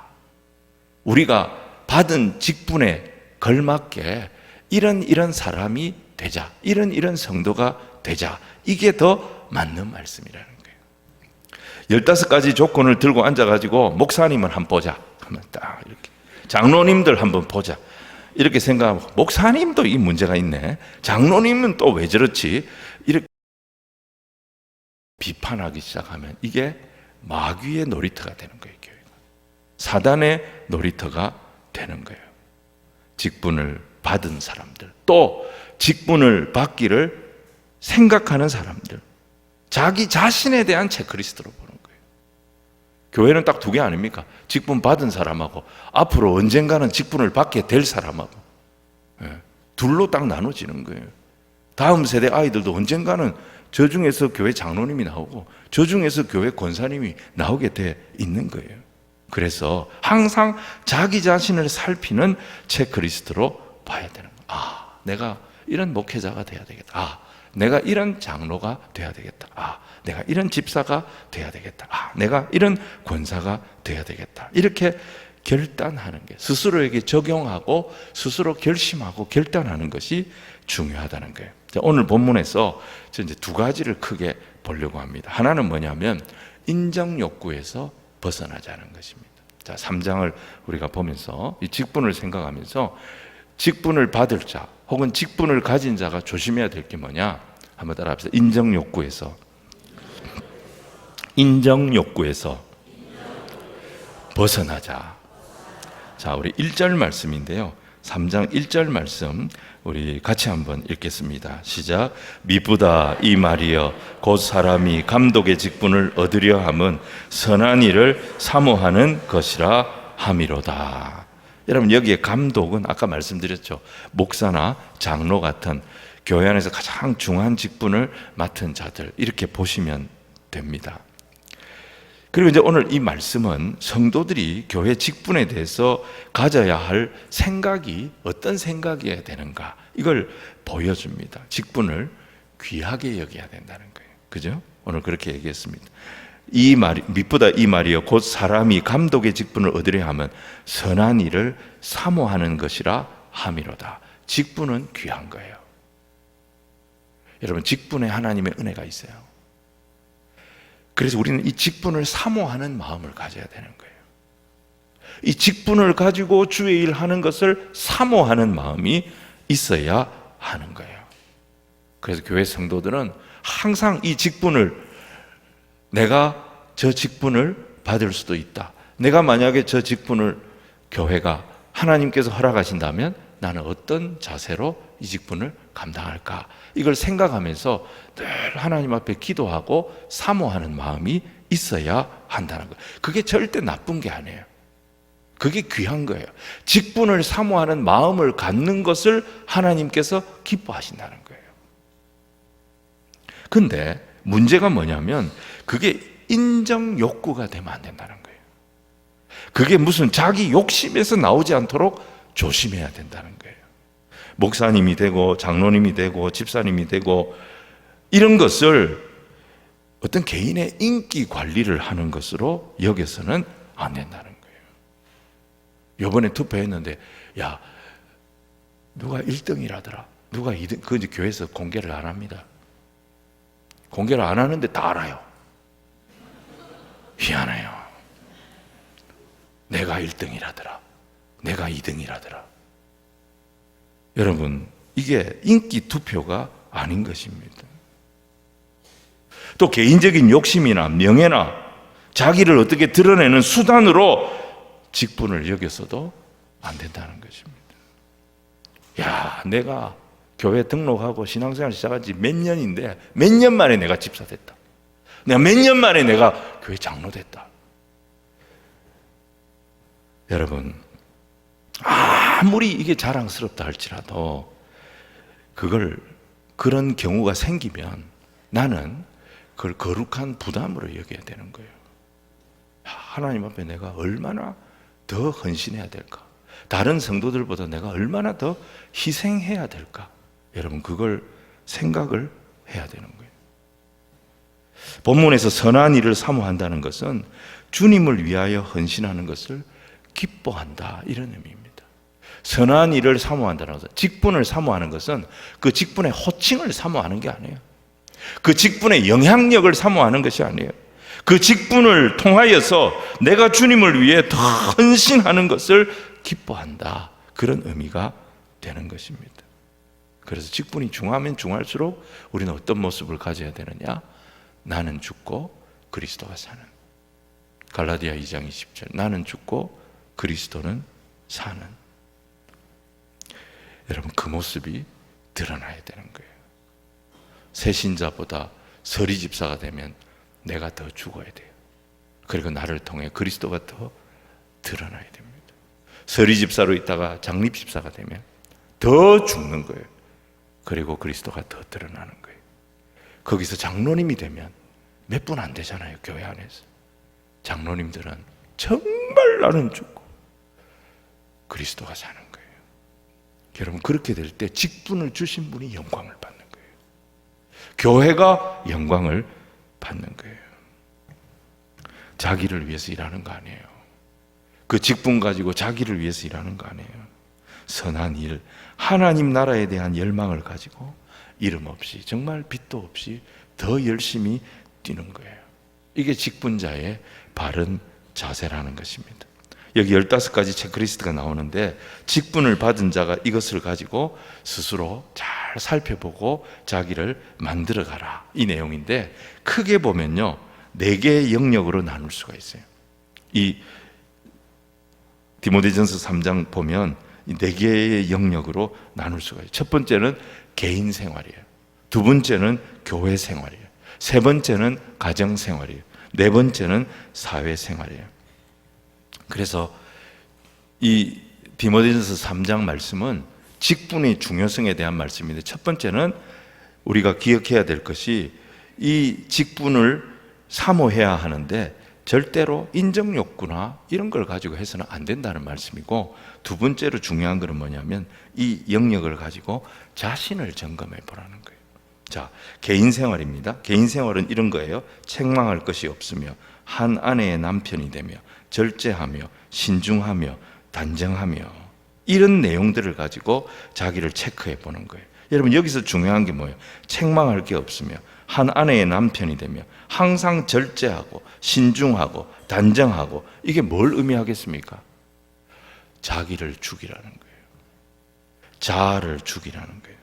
B: 우리가 받은 직분에 걸맞게 이런 사람이 되자. 이런 성도가 되자. 이게 더 맞는 말씀이라는 거예요. 15가지 조건을 들고 앉아가지고 목사님을 한번 보자 하면 딱 이렇게, 장로님들 한번 보자 이렇게 생각하고, 목사님도 이 문제가 있네, 장로님은 또 왜 저렇지, 이렇게 비판하기 시작하면 이게 마귀의 놀이터가 되는 거예요. 교회가 사단의 놀이터가 되는 거예요. 직분을 받은 사람들, 또 직분을 받기를 생각하는 사람들, 자기 자신에 대한 체크리스트로 보는 거예요. 교회는 딱 2개 아닙니까? 직분 받은 사람하고 앞으로 언젠가는 직분을 받게 될 사람하고, 둘로 딱 나눠지는 거예요. 다음 세대 아이들도 언젠가는 저 중에서 교회 장로님이 나오고 저 중에서 교회 권사님이 나오게 돼 있는 거예요. 그래서 항상 자기 자신을 살피는 체크리스트로 봐야 되는 거예요. 아, 내가 이런 목회자가 돼야 되겠다. 아, 내가 이런 장로가 돼야 되겠다. 아, 내가 이런 집사가 돼야 되겠다. 아, 내가 이런 권사가 돼야 되겠다. 이렇게 결단하는 게, 스스로에게 적용하고 스스로 결심하고 결단하는 것이 중요하다는 거예요. 오늘 본문에서 이제 2가지를 크게 보려고 합니다. 하나는 뭐냐면 인정 욕구에서 벗어나자는 것입니다. 자, 3장을 우리가 보면서 이 직분을 생각하면서 직분을 받을 자 혹은 직분을 가진 자가 조심해야 될 게 뭐냐? 한번 따라합시다. 인정 욕구에서 벗어나자. 자, 우리 1절 말씀인데요. 3장 1절 말씀 우리 같이 한번 읽겠습니다. 시작. 미쁘다 이 말이여 곧 사람이 감독의 직분을 얻으려 함은 선한 일을 사모하는 것이라 함이로다. 여러분, 여기에 감독은 아까 말씀드렸죠. 목사나 장로 같은 교회 안에서 가장 중요한 직분을 맡은 자들, 이렇게 보시면 됩니다. 그리고 이제 오늘 이 말씀은 성도들이 교회 직분에 대해서 가져야 할 생각이 어떤 생각이어야 되는가, 이걸 보여줍니다. 직분을 귀하게 여겨야 된다는 거예요. 그죠? 오늘 그렇게 얘기했습니다. 이 말이, 미쁘다 이 말이요 곧 사람이 감독의 직분을 얻으려 하면 선한 일을 사모하는 것이라 함이로다. 직분은 귀한 거예요. 여러분, 직분에 하나님의 은혜가 있어요. 그래서 우리는 이 직분을 사모하는 마음을 가져야 되는 거예요. 이 직분을 가지고 주의 일 하는 것을 사모하는 마음이 있어야 하는 거예요. 그래서 교회 성도들은 항상 이 직분을, 내가 저 직분을 받을 수도 있다, 내가 만약에 저 직분을 교회가 하나님께서 허락하신다면 나는 어떤 자세로 이 직분을 감당할까? 이걸 생각하면서 늘 하나님 앞에 기도하고 사모하는 마음이 있어야 한다는 거예요. 그게 절대 나쁜 게 아니에요. 그게 귀한 거예요. 직분을 사모하는 마음을 갖는 것을 하나님께서 기뻐하신다는 거예요. 근데 문제가 뭐냐면 그게 인정 욕구가 되면 안 된다는 거예요. 그게 무슨 자기 욕심에서 나오지 않도록 조심해야 된다는 거예요. 목사님이 되고 장로님이 되고 집사님이 되고 이런 것을 어떤 개인의 인기 관리를 하는 것으로 여겨서는 안 된다는 거예요. 이번에 투표했는데 야 누가 1등이라더라 누가 2등 그거 이제 교회에서 공개를 안 합니다. 공개를 안 하는데 다 알아요. 희한해요. 내가 1등이라더라 내가 2등이라더라. 여러분 이게 인기 투표가 아닌 것입니다. 또 개인적인 욕심이나 명예나 자기를 어떻게 드러내는 수단으로 직분을 여겨서도 안 된다는 것입니다. 야, 내가 교회 등록하고 신앙생활 시작한 지 몇 년인데 몇 년 만에 내가 집사 됐다. 내가 몇 년 만에 내가 교회 장로 됐다. 여러분, 아무리 이게 자랑스럽다 할지라도 그런 경우가 생기면 나는 그걸 거룩한 부담으로 여겨야 되는 거예요. 하나님 앞에 내가 얼마나 더 헌신해야 될까? 다른 성도들보다 내가 얼마나 더 희생해야 될까? 여러분 그걸 생각을 해야 되는 거예요. 본문에서 선한 일을 사모한다는 것은 주님을 위하여 헌신하는 것을 기뻐한다 이런 의미입니다. 선한 일을 사모한다는 것은 직분을 사모하는 것은 그 직분의 호칭을 사모하는 게 아니에요. 그 직분의 영향력을 사모하는 것이 아니에요. 그 직분을 통하여서 내가 주님을 위해 더 헌신하는 것을 기뻐한다. 그런 의미가 되는 것입니다. 그래서 직분이 중하면 중할수록 우리는 어떤 모습을 가져야 되느냐? 나는 죽고 그리스도가 사는. 갈라디아 2장 20절. 나는 죽고 그리스도는 사는. 여러분 그 모습이 드러나야 되는 거예요. 새신자보다 서리 집사가 되면 내가 더 죽어야 돼요. 그리고 나를 통해 그리스도가 더 드러나야 됩니다. 서리 집사로 있다가 장립 집사가 되면 더 죽는 거예요. 그리고 그리스도가 더 드러나는 거예요. 거기서 장로님이 되면 몇 분 안 되잖아요. 교회 안에서 장로님들은 정말 나는 죽고 그리스도가 사는 거예요. 여러분 그렇게 될 때 직분을 주신 분이 영광을 받는 거예요. 교회가 영광을 받는 거예요. 자기를 위해서 일하는 거 아니에요. 그 직분 가지고 자기를 위해서 일하는 거 아니에요. 선한 일, 하나님 나라에 대한 열망을 가지고 이름 없이 정말 빚도 없이 더 열심히 뛰는 거예요. 이게 직분자의 바른 자세라는 것입니다. 여기 15가지 체크리스트가 나오는데 직분을 받은 자가 이것을 가지고 스스로 잘 살펴보고 자기를 만들어가라 이 내용인데 크게 보면요 4개의 영역으로 나눌 수가 있어요. 이 디모데전서 3장 보면 이 4개의 영역으로 나눌 수가 있어요. 첫 번째는 개인 생활이에요. 두 번째는 교회 생활이에요. 세 번째는 가정 생활이에요. 네 번째는 사회 생활이에요. 그래서 이 디모데전서 3장 말씀은 직분의 중요성에 대한 말씀인데 첫 번째는 우리가 기억해야 될 것이 이 직분을 사모해야 하는데 절대로 인정 욕구나 이런 걸 가지고 해서는 안 된다는 말씀이고 두 번째로 중요한 것은 뭐냐면 이 영역을 가지고 자신을 점검해 보라는 거예요. 자, 개인 생활입니다. 개인 생활은 이런 거예요. 책망할 것이 없으며 한 아내의 남편이 되며 절제하며 신중하며 단정하며 이런 내용들을 가지고 자기를 체크해 보는 거예요. 여러분 여기서 중요한 게 뭐예요? 책망할 게 없으며 한 아내의 남편이 되며 항상 절제하고 신중하고 단정하고 이게 뭘 의미하겠습니까? 자기를 죽이라는 거예요. 자아를 죽이라는 거예요.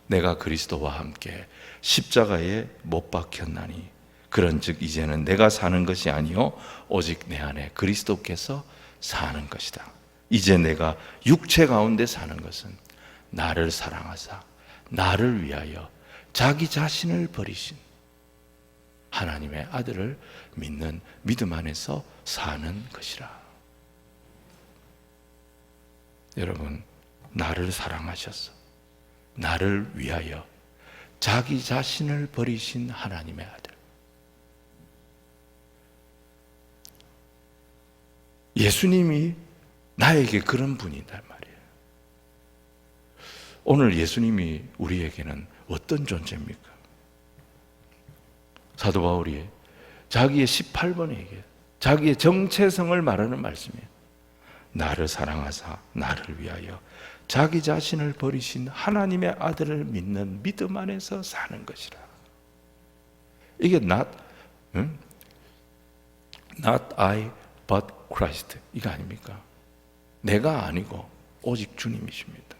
B: 내가 그리스도와 함께 십자가에 못 박혔나니 그런즉 이제는 내가 사는 것이 아니요 오직 내 안에 그리스도께서 사는 것이다. 이제 내가 육체 가운데 사는 것은 나를 사랑하사 나를 위하여 자기 자신을 버리신 하나님의 아들을 믿는 믿음 안에서 사는 것이라. 여러분, 나를 사랑하셔서 나를 위하여 자기 자신을 버리신 하나님의 아들, 예수님이 나에게 그런 분이란 말이에요. 오늘 예수님이 우리에게는 어떤 존재입니까? 사도 바울이 자기의 18번에게 자기의 정체성을 말하는 말씀이에요. 나를 사랑하사 나를 위하여 자기 자신을 버리신 하나님의 아들을 믿는 믿음 안에서 사는 것이라. 이게 not I but Christ 이거 아닙니까? 내가 아니고 오직 주님이십니다.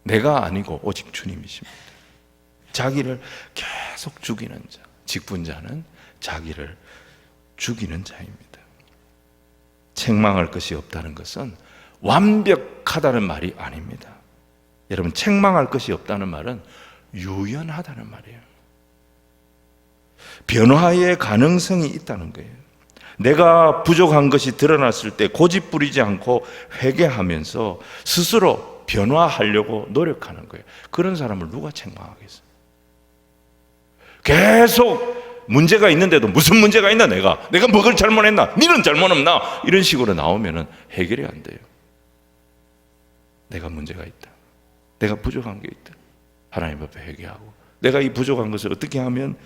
B: 내가 아니고 오직 주님이십니다. 자기를 계속 죽이는 자, 직분자는 자기를 죽이는 자입니다. 책망할 것이 없다는 것은 완벽하다는 말이 아닙니다. 여러분, 책망할 것이 없다는 말은 유연하다는 말이에요. 변화의 가능성이 있다는 거예요. 내가 부족한 것이 드러났을 때 고집 부리지 않고 회개하면서 스스로 변화하려고 노력하는 거예요. 그런 사람을 누가 책망하겠어요? 계속 문제가 있는데도 무슨 문제가 있나, 내가 뭐를 잘못했나, 니는 잘못 없나, 이런 식으로 나오면 해결이 안 돼요. 내가 문제가 있다, 내가 부족한 게 있다, 하나님 앞에 회개하고 내가 이 부족한 것을 어떻게 하면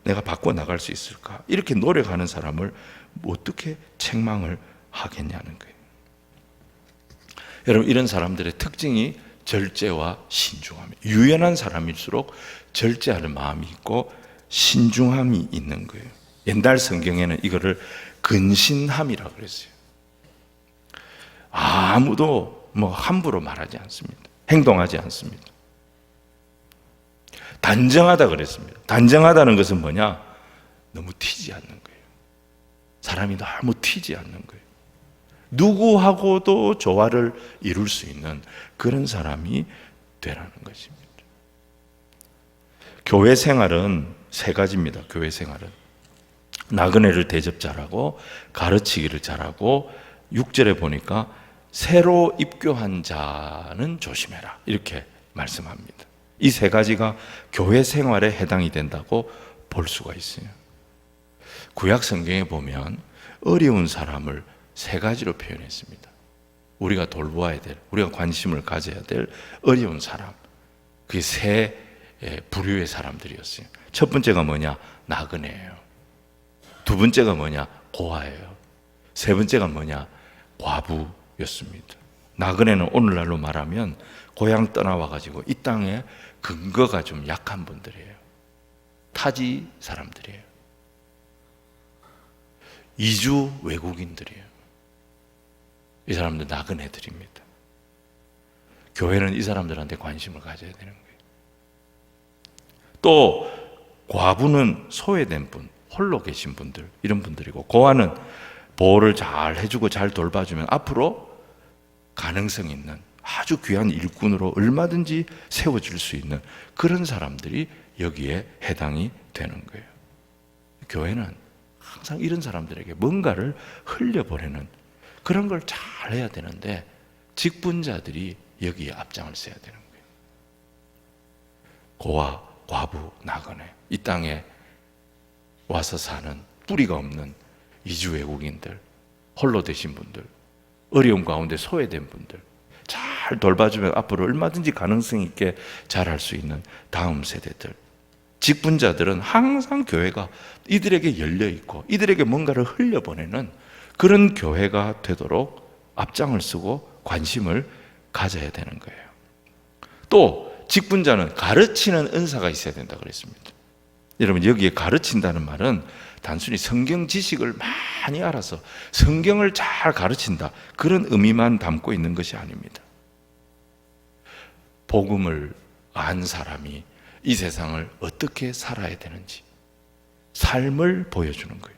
B: 내가 바꿔 나갈 수 있을까, 이렇게 노력하는 사람을 어떻게 책망을 하겠냐는 거예요. 여러분, 이런 사람들의 특징이 절제와 신중함이에요. 유연한 사람일수록 절제하는 마음이 있고 신중함이 있는 거예요. 옛날 성경에는 이거를 근신함이라고 그랬어요. 아무도 함부로 말하지 않습니다. 행동하지 않습니다. 단정하다 그랬습니다. 단정하다는 것은 뭐냐? 너무 튀지 않는 거예요. 사람이 너무 튀지 않는 거예요. 누구하고도 조화를 이룰 수 있는 그런 사람이 되라는 것입니다. 교회 생활은 세 가지입니다. 교회 생활은 나그네를 대접 잘하고 가르치기를 잘하고 6절에 보니까 새로 입교한 자는 조심해라, 이렇게 말씀합니다. 이 세 가지가 교회 생활에 해당이 된다고 볼 수가 있어요. 구약 성경에 보면 어려운 사람을 세 가지로 표현했습니다. 우리가 돌보아야 될, 우리가 관심을 가져야 될 어려운 사람, 그게 세 부류의 사람들이었어요. 첫 번째가 뭐냐? 나그네예요. 두 번째가 뭐냐? 고아예요. 세 번째가 뭐냐? 과부였습니다. 나그네는 오늘날로 말하면 고향 떠나와가지고 이 땅에 근거가 좀 약한 분들이에요. 타지 사람들이에요. 이주 외국인들이에요. 이 사람들 나그네들입니다. 교회는 이 사람들한테 관심을 가져야 되는 거예요. 또 과부는 소외된 분, 홀로 계신 분들, 이런 분들이고, 고아는 보호를 잘 해주고 잘 돌봐주면 앞으로 가능성 있는 아주 귀한 일꾼으로 얼마든지 세워질 수 있는 그런 사람들이 여기에 해당이 되는 거예요. 교회는 항상 이런 사람들에게 뭔가를 흘려보내는 그런 걸 잘 해야 되는데, 직분자들이 여기에 앞장을 서야 되는 거예요. 고아, 과부, 나그네, 이 땅에 와서 사는 뿌리가 없는 이주 외국인들, 홀로 되신 분들, 어려움 가운데 소외된 분들 잘 돌봐주면 앞으로 얼마든지 가능성 있게 잘할 수 있는 다음 세대들, 직분자들은 항상 교회가 이들에게 열려 있고 이들에게 뭔가를 흘려보내는 그런 교회가 되도록 앞장을 쓰고 관심을 가져야 되는 거예요. 또 직분자는 가르치는 은사가 있어야 된다고 그랬습니다. 여러분, 여기에 가르친다는 말은 단순히 성경 지식을 많이 알아서 성경을 잘 가르친다, 그런 의미만 담고 있는 것이 아닙니다. 복음을 안 사람이 이 세상을 어떻게 살아야 되는지 삶을 보여주는 거예요.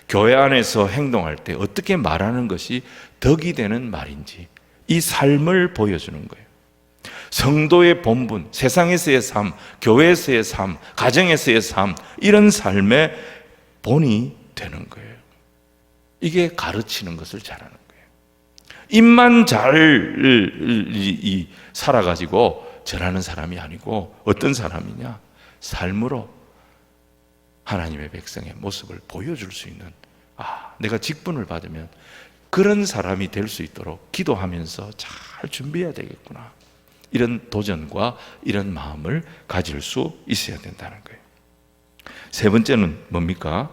B: 교회 안에서 행동할 때 어떻게 말하는 것이 덕이 되는 말인지 이 삶을 보여주는 거예요. 성도의 본분, 세상에서의 삶, 교회에서의 삶, 가정에서의 삶, 이런 삶의 본이 되는 거예요. 이게 가르치는 것을 잘하는 거예요. 입만 잘 살아가지고 전하는 사람이 아니고 어떤 사람이냐? 삶으로 하나님의 백성의 모습을 보여줄 수 있는, 내가 직분을 받으면 그런 사람이 될 수 있도록 기도하면서 잘 준비해야 되겠구나, 이런 도전과 이런 마음을 가질 수 있어야 된다는 거예요. 세 번째는 뭡니까?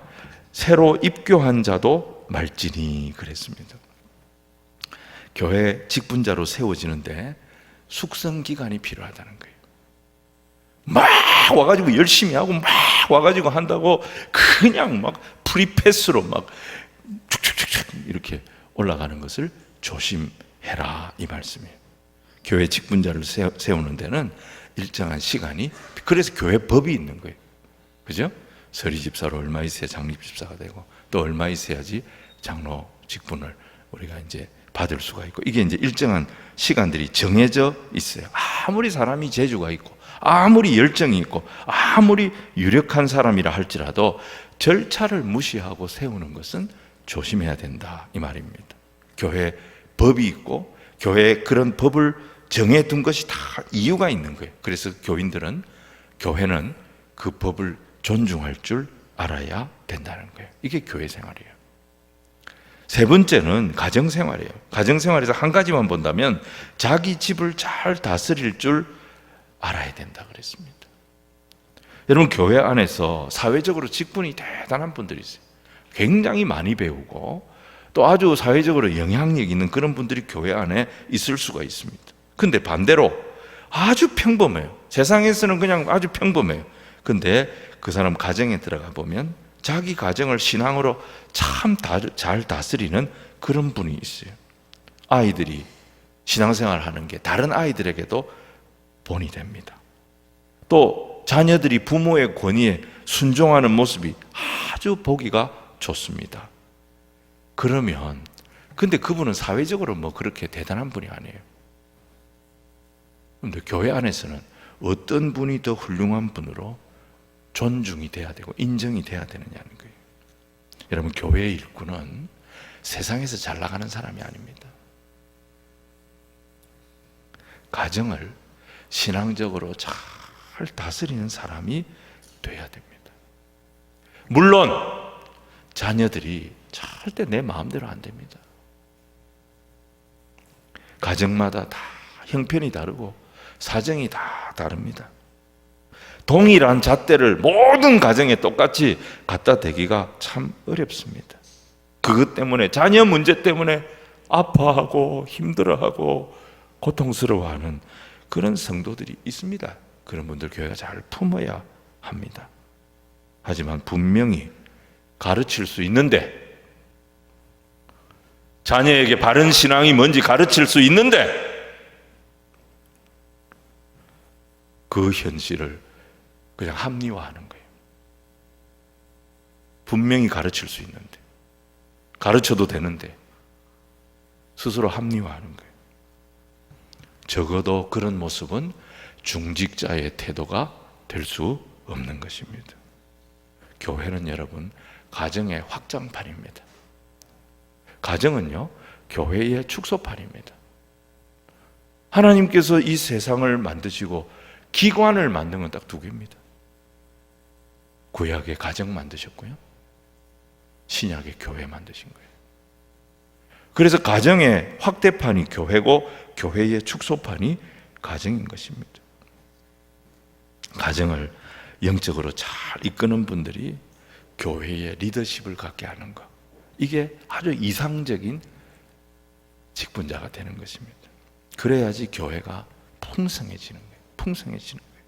B: 새로 입교한 자도 말지니 그랬습니다. 교회 직분자로 세워지는데 숙성 기간이 필요하다는 거예요. 막 와가지고 열심히 하고 막 와가지고 한다고 그냥 막 프리패스로 막 축축축축 이렇게 올라가는 것을 조심해라, 이 말씀이에요. 교회 직분자를 세우는 데는 일정한 시간이, 그래서 교회 법이 있는 거예요. 그죠? 서리 집사로 얼마 있어야 장립 집사가 되고, 또 얼마 있어야지 장로 직분을 우리가 이제 받을 수가 있고, 이게 이제 일정한 시간들이 정해져 있어요. 아무리 사람이 재주가 있고, 아무리 열정이 있고, 아무리 유력한 사람이라 할지라도 절차를 무시하고 세우는 것은 조심해야 된다, 이 말입니다. 교회 법이 있고, 교회에 그런 법을 정해둔 것이 다 이유가 있는 거예요. 그래서 교회는 그 법을 존중할 줄 알아야 된다는 거예요. 이게 교회 생활이에요. 세 번째는 가정생활이에요. 가정생활에서 한 가지만 본다면 자기 집을 잘 다스릴 줄 알아야 된다 그랬습니다. 여러분, 교회 안에서 사회적으로 직분이 대단한 분들이 있어요. 굉장히 많이 배우고 또 아주 사회적으로 영향력 있는 그런 분들이 교회 안에 있을 수가 있습니다. 근데 반대로 아주 평범해요. 세상에서는 그냥 아주 평범해요. 근데 그 사람 가정에 들어가 보면 자기 가정을 신앙으로 참 잘 다스리는 그런 분이 있어요. 아이들이 신앙생활 하는 게 다른 아이들에게도 본이 됩니다. 또 자녀들이 부모의 권위에 순종하는 모습이 아주 보기가 좋습니다. 그러면 근데 그분은 사회적으로 뭐 그렇게 대단한 분이 아니에요. 그런데 교회 안에서는 어떤 분이 더 훌륭한 분으로 존중이 돼야 되고 인정이 돼야 되느냐는 거예요. 여러분, 교회의 일꾼은 세상에서 잘 나가는 사람이 아닙니다. 가정을 신앙적으로 잘 다스리는 사람이 돼야 됩니다. 물론 자녀들이 절대 내 마음대로 안 됩니다. 가정마다 다 형편이 다르고 사정이 다 다릅니다. 동일한 잣대를 모든 가정에 똑같이 갖다 대기가 참 어렵습니다. 그것 때문에, 자녀 문제 때문에 아파하고 힘들어하고 고통스러워하는 그런 성도들이 있습니다. 그런 분들 교회가 잘 품어야 합니다. 하지만 분명히 가르칠 수 있는데, 자녀에게 바른 신앙이 뭔지 가르칠 수 있는데, 그 현실을 그냥 합리화하는 거예요. 분명히 가르칠 수 있는데, 가르쳐도 되는데 스스로 합리화하는 거예요. 적어도 그런 모습은 중직자의 태도가 될 수 없는 것입니다. 교회는 여러분, 가정의 확장판입니다. 가정은요, 교회의 축소판입니다. 하나님께서 이 세상을 만드시고 기관을 만든 건 딱 두 개입니다. 구약의 가정 만드셨고요, 신약의 교회 만드신 거예요. 그래서 가정의 확대판이 교회고 교회의 축소판이 가정인 것입니다. 가정을 영적으로 잘 이끄는 분들이 교회의 리더십을 갖게 하는 것, 이게 아주 이상적인 직분자가 되는 것입니다. 그래야지 교회가 풍성해지는 거예요. 풍성해지는 거예요.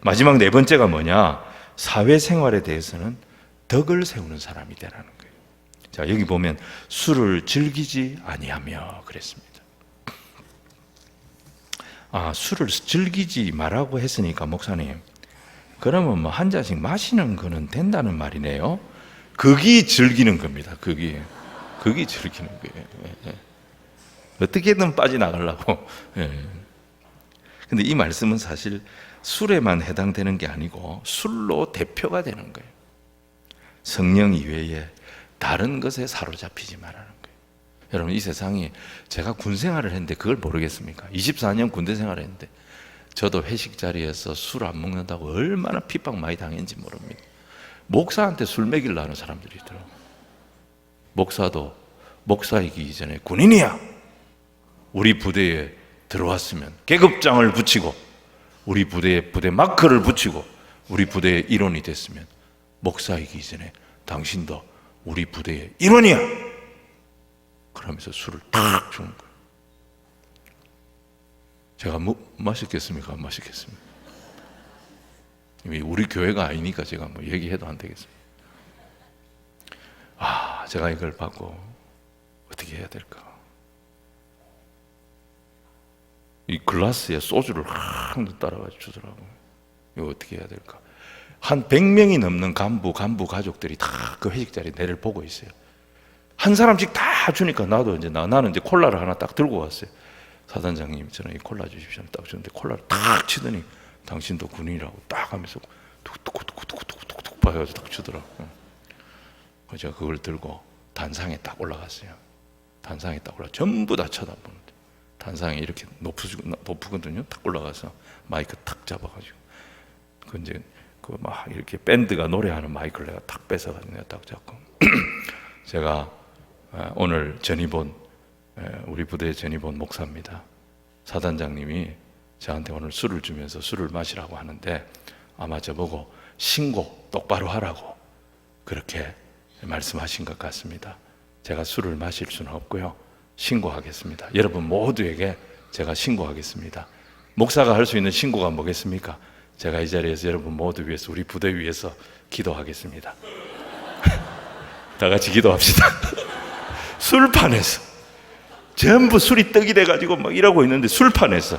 B: 마지막 네 번째가 뭐냐? 사회생활에 대해서는 덕을 세우는 사람이 되라는 거예요. 자, 여기 보면 술을 즐기지 아니하며 그랬습니다. 술을 즐기지 말라고 했으니까 목사님, 그러면 뭐 한 잔씩 마시는 거는 된다는 말이네요. 극이 즐기는 겁니다. 극이 즐기는 거예요. 예. 어떻게든 빠져나가려고. 예. 근데 이 말씀은 사실 술에만 해당되는 게 아니고 술로 대표가 되는 거예요. 성령 이외에 다른 것에 사로잡히지 말라는 거예요. 여러분, 이 세상이, 제가 군 생활을 했는데 그걸 모르겠습니까? 24년 군대 생활을 했는데 저도 회식 자리에서 술 안 먹는다고 얼마나 핍박 많이 당했는지 모릅니다. 목사한테 술 먹이려고 하는 사람들이 있더라고요. 목사도 목사이기 이전에 군인이야. 우리 부대에 들어왔으면 계급장을 붙이고 우리 부대에 부대 마크를 붙이고 우리 부대의 일원이 됐으면 목사이기 이전에 당신도 우리 부대의 일원이야. 그러면서 술을 탁 주는 거예요. 제가 마시겠습니까? 안 마시겠습니까? 이미 우리 교회가 아니니까 제가 뭐 얘기해도 안 되겠습니다. 제가 이걸 받고 어떻게 해야 될까? 이 글라스에 소주를 한잔 따라가지고 주더라고요. 이거 어떻게 해야 될까? 한 100명이 넘는 간부 가족들이 다 그 회식 자리에 내를 보고 있어요. 한 사람씩 다 주니까 나는 이제 콜라를 하나 딱 들고 왔어요. 사단장님, 저는 이 콜라 주십시오. 딱 주는데 콜라를 딱 치더니 당신도 군인이라고 딱 하면서 툭툭툭툭툭툭툭 봐가지고 딱 주더라고요. 그래서 제가 그걸 들고 단상에 딱 올라갔어요. 단상에 딱 올라 전부 다 쳐다보는데 단상에 이렇게 높거든요. 딱 올라가서 마이크 탁 잡아가지고 그 이제 그 막 이렇게 밴드가 노래하는 마이크를 내가 탁 뺏어가지고 내가 딱 잡고 제가 오늘 전입원 우리 부대의 전입원 목사입니다. 사단장님이 저한테 오늘 술을 주면서 술을 마시라고 하는데 아마 저보고 신고 똑바로 하라고 그렇게 말씀하신 것 같습니다. 제가 술을 마실 수는 없고요. 신고하겠습니다. 여러분 모두에게 제가 신고하겠습니다. 목사가 할 수 있는 신고가 뭐겠습니까? 제가 이 자리에서 여러분 모두 위해서 우리 부대 위해서 기도하겠습니다. 다 같이 기도합시다. 술판에서 전부 술이 떡이 돼가지고 막 이러고 있는데 술판에서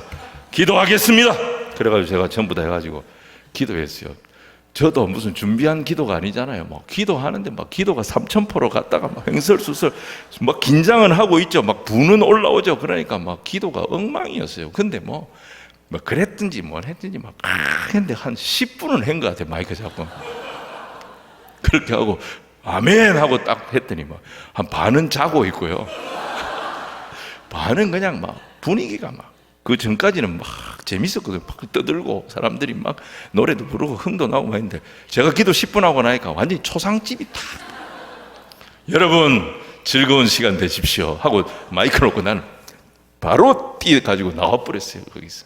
B: 기도하겠습니다. 그래가지고 제가 전부 다 해가지고 기도했어요. 저도 무슨 준비한 기도가 아니잖아요. 막 기도하는데 막 기도가 3000%로 갔다가 막 횡설수설 막 긴장은 하고 있죠. 막 부는 올라오죠. 그러니까 막 기도가 엉망이었어요. 근데 뭐 그랬든지 뭘 했든지 막 했는데 한 10분은 한 것 같아요. 마이크 잡고 그렇게 하고 아멘 하고 딱 했더니 막 한 반은 자고 있고요. 반은 그냥 막 분위기가 막 그 전까지는 막 재밌었거든요. 막 떠들고 사람들이 막 노래도 부르고 흥도 나고 막 했는데 제가 기도 10분 하고 나니까 완전히 초상집이 다 여러분 즐거운 시간 되십시오 하고 마이크 놓고 나는 바로 뛰어가지고 나와버렸어요. 거기서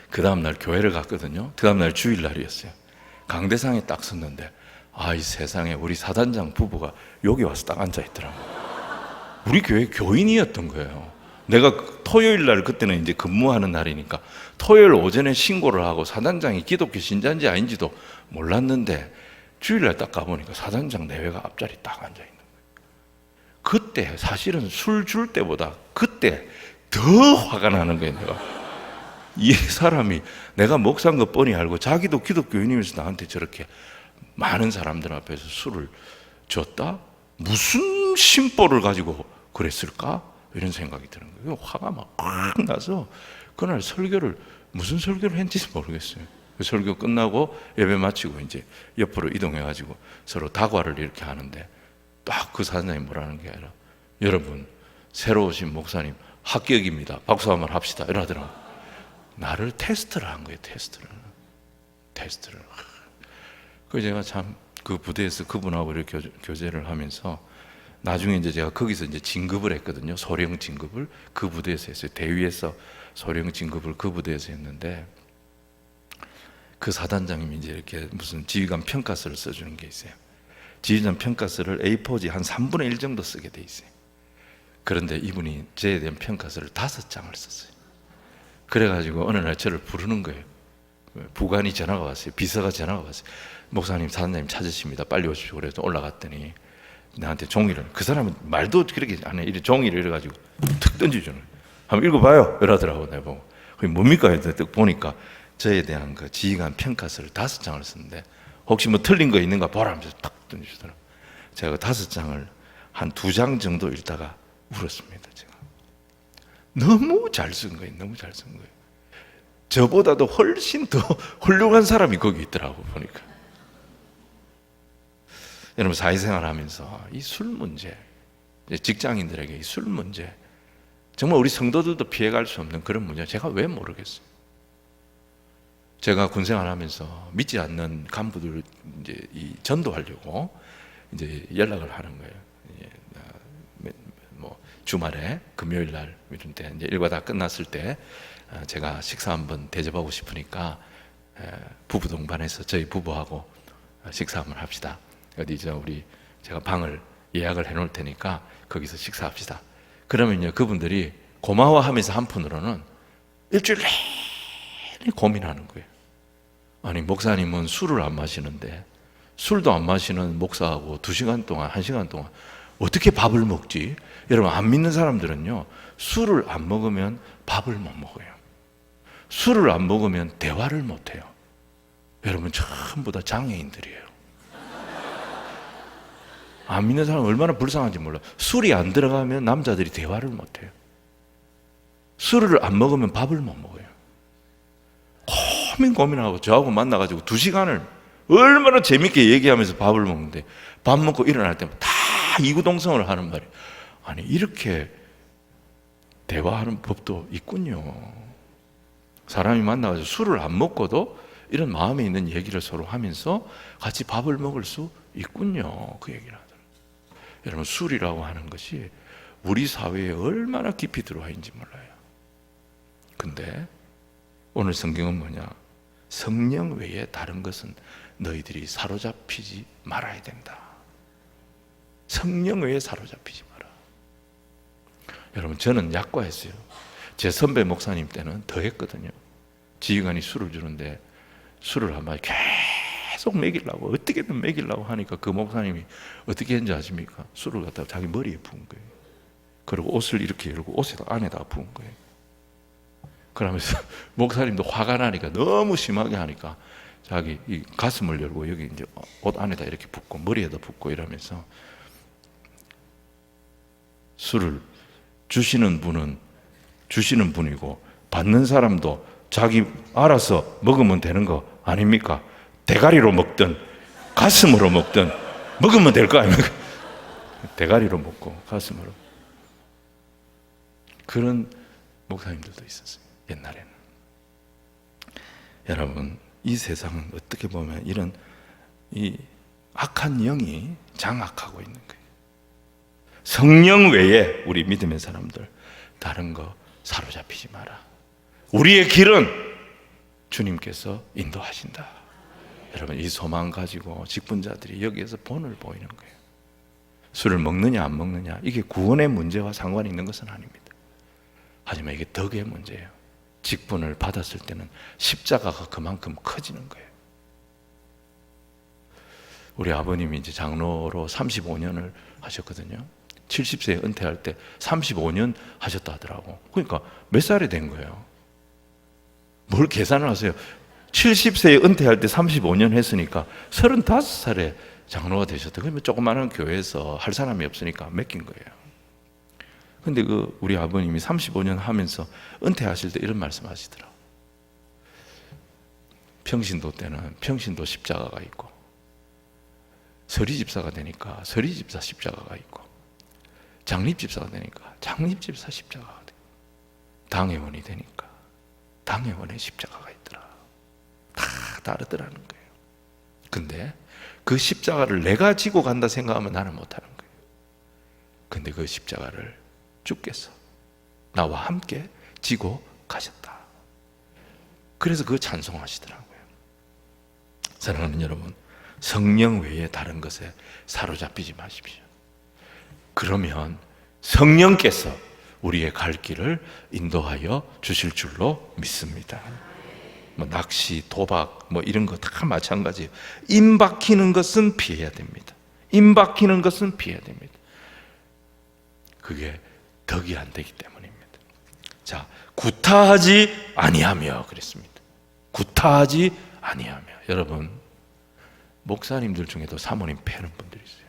B: 그 다음날 교회를 갔거든요. 그 다음날 주일날이었어요. 강대상에 딱 섰는데 이 세상에 우리 사단장 부부가 여기 와서 딱 앉아있더라고요. 우리 교회 교인이었던 거예요. 내가 토요일 날 그때는 이제 근무하는 날이니까 토요일 오전에 신고를 하고 사단장이 기독교 신자인지 아닌지도 몰랐는데 주일날 딱 가보니까 사단장 내외가 앞자리 딱 앉아있는 거예요. 그때 사실은 술 줄 때보다 그때 더 화가 나는 거예요. 내가 이 사람이 내가 목사인 거 뻔히 알고 자기도 기독교인이면서 나한테 저렇게 많은 사람들 앞에서 술을 줬다? 무슨 심보를 가지고 그랬을까? 이런 생각이 드는 거예요. 화가 막 꽉 나서 그날 설교를 무슨 설교를 했는지 모르겠어요. 그 설교 끝나고 예배 마치고 이제 옆으로 이동해가지고 서로 다과를 이렇게 하는데 딱 그 사장님이 뭐라는 게 아니라 여러분 새로 오신 목사님 합격입니다. 박수 한번 합시다. 이러더라고요. 나를 테스트를 한 거예요. 테스트를. 그래서 제가 참 그 부대에서 그분하고 이렇게 교제를 하면서 나중에 이제 제가 거기서 이제 진급을 했거든요. 소령 진급을 그 부대에서 했어요. 대위에서 소령 진급을 그 부대에서 했는데 그 사단장님이 이제 이렇게 무슨 지휘관 평가서를 써주는 게 있어요. 지휘관 평가서를 A4지 한 3분의 1 정도 쓰게 돼 있어요. 그런데 이분이 저에 대한 평가서를 5장을 썼어요. 그래가지고 어느 날 저를 부르는 거예요. 부관이 전화가 왔어요. 비서가 전화가 왔어요. 목사님, 사단장님 찾으십니다. 빨리 오십시오. 그래서 올라갔더니 나한테 종이를, 그 사람은 말도 그렇게 안 해. 이렇게 종이를 이래가지고 툭 던져주는 거예요. 한번 읽어봐요. 이러더라고. 내가 보고. 그게 뭡니까? 해서 딱 보니까 저에 대한 그 지휘관 평가서를 5장을 썼는데 혹시 뭐 틀린 거 있는가 보라 하면서 딱 돈 주더라고요. 제가 5장을 한 2장 정도 읽다가 울었습니다. 제가 너무 잘 쓴 거예요. 너무 잘 쓴 거예요. 저보다도 훨씬 더 훌륭한 사람이 거기 있더라고 보니까. 여러분, 사회생활 하면서 이 술 문제, 직장인들에게 이 술 문제, 정말 우리 성도들도 피해갈 수 없는 그런 문제, 제가 왜 모르겠어요. 제가 군생활 하면서 믿지 않는 간부들 이제 이 전도하려고 이제 연락을 하는 거예요. 뭐 주말에 금요일 날 이런 때 이제 일과 다 끝났을 때 제가 식사 한번 대접하고 싶으니까 부부 동반해서 저희 부부하고 식사 한번 합시다. 어디 제가 방을 예약을 해놓을 테니까 거기서 식사합시다. 그러면요, 그분들이 고마워하면서 한편으로는 일주일 내내 고민하는 거예요. 아니, 목사님은 술을 안 마시는데 술도 안 마시는 목사하고 2시간 동안, 1시간 동안 어떻게 밥을 먹지? 여러분, 안 믿는 사람들은요, 술을 안 먹으면 밥을 못 먹어요. 술을 안 먹으면 대화를 못 해요. 여러분, 전부 다 장애인들이에요. 안 믿는 사람은 얼마나 불쌍한지 몰라. 술이 안 들어가면 남자들이 대화를 못 해요. 술을 안 먹으면 밥을 못 먹어요. 고민하고 저하고 만나가지고 2시간을 얼마나 재밌게 얘기하면서 밥을 먹는데, 밥 먹고 일어날 때면 다 이구동성을 하는 말이에요. 아니, 이렇게 대화하는 법도 있군요. 사람이 만나가지고 술을 안 먹고도 이런 마음에 있는 얘기를 서로 하면서 같이 밥을 먹을 수 있군요. 그 얘기를 하더라고요. 여러분, 술이라고 하는 것이 우리 사회에 얼마나 깊이 들어와 있는지 몰라요. 근데 오늘 성경은 뭐냐? 성령 외에 다른 것은 너희들이 사로잡히지 말아야 된다. 성령 외에 사로잡히지 마라. 여러분, 저는 약과했어요. 제 선배 목사님 때는 더 했거든요. 지휘관이 술을 주는데 술을 한 마리 계속 먹이려고, 어떻게든 먹이려고 하니까 그 목사님이 어떻게 했는지 아십니까? 술을 갖다가 자기 머리에 부은 거예요. 그리고 옷을 이렇게 열고 옷에 안에다가 부은 거예요. 그러면서 목사님도 화가 나니까, 너무 심하게 하니까 자기 이 가슴을 열고 여기 이제 옷 안에다 이렇게 붓고 머리에다 붓고 이러면서, 술을 주시는 분은 주시는 분이고 받는 사람도 자기 알아서 먹으면 되는 거 아닙니까? 대가리로 먹든 가슴으로 먹든 먹으면 될 거 아닙니까? 대가리로 먹고 가슴으로. 그런 목사님들도 있었어요, 옛날에는. 여러분, 이 세상은 어떻게 보면 이런 이 악한 영이 장악하고 있는 거예요. 성령 외에 우리 믿음의 사람들 다른 거 사로잡히지 마라. 우리의 길은 주님께서 인도하신다. 여러분, 이 소망 가지고 직분자들이 여기에서 본을 보이는 거예요. 술을 먹느냐 안 먹느냐, 이게 구원의 문제와 상관이 있는 것은 아닙니다. 하지만 이게 덕의 문제예요. 직분을 받았을 때는 십자가가 그만큼 커지는 거예요. 우리 아버님이 이제 장로로 35년을 하셨거든요. 70세에 은퇴할 때 35년 하셨다 하더라고. 그러니까 몇 살이 된 거예요? 뭘 계산을 하세요? 70세에 은퇴할 때 35년 했으니까 35살에 장로가 되셨다. 그러면 조그마한 교회에서 할 사람이 없으니까 맡긴 거예요. 근데 우리 아버님이 35년 하면서 은퇴하실 때 이런 말씀 하시더라고요. 평신도 때는 평신도 십자가가 있고, 서리집사가 되니까 서리집사 십자가가 있고, 장립집사가 되니까 장립집사 십자가가 되고, 당회원이 되니까 당회원의 십자가가 있더라. 다 다르더라는 거예요. 근데 그 십자가를 내가 지고 간다 생각하면 나는 못하는 거예요. 근데 그 십자가를 주께서 나와 함께 지고 가셨다. 그래서 그거 찬송하시더라고요. 사랑하는 여러분, 성령 외에 다른 것에 사로잡히지 마십시오. 그러면 성령께서 우리의 갈 길을 인도하여 주실 줄로 믿습니다. 뭐 낚시, 도박, 뭐 이런 거 다 마찬가지예요. 임 박히는 것은 피해야 됩니다. 임 박히는 것은 피해야 됩니다. 그게 덕이 안 되기 때문입니다. 자, 구타하지 아니하며 그랬습니다. 구타하지 아니하며. 여러분, 목사님들 중에도 사모님 패는 분들이 있어요.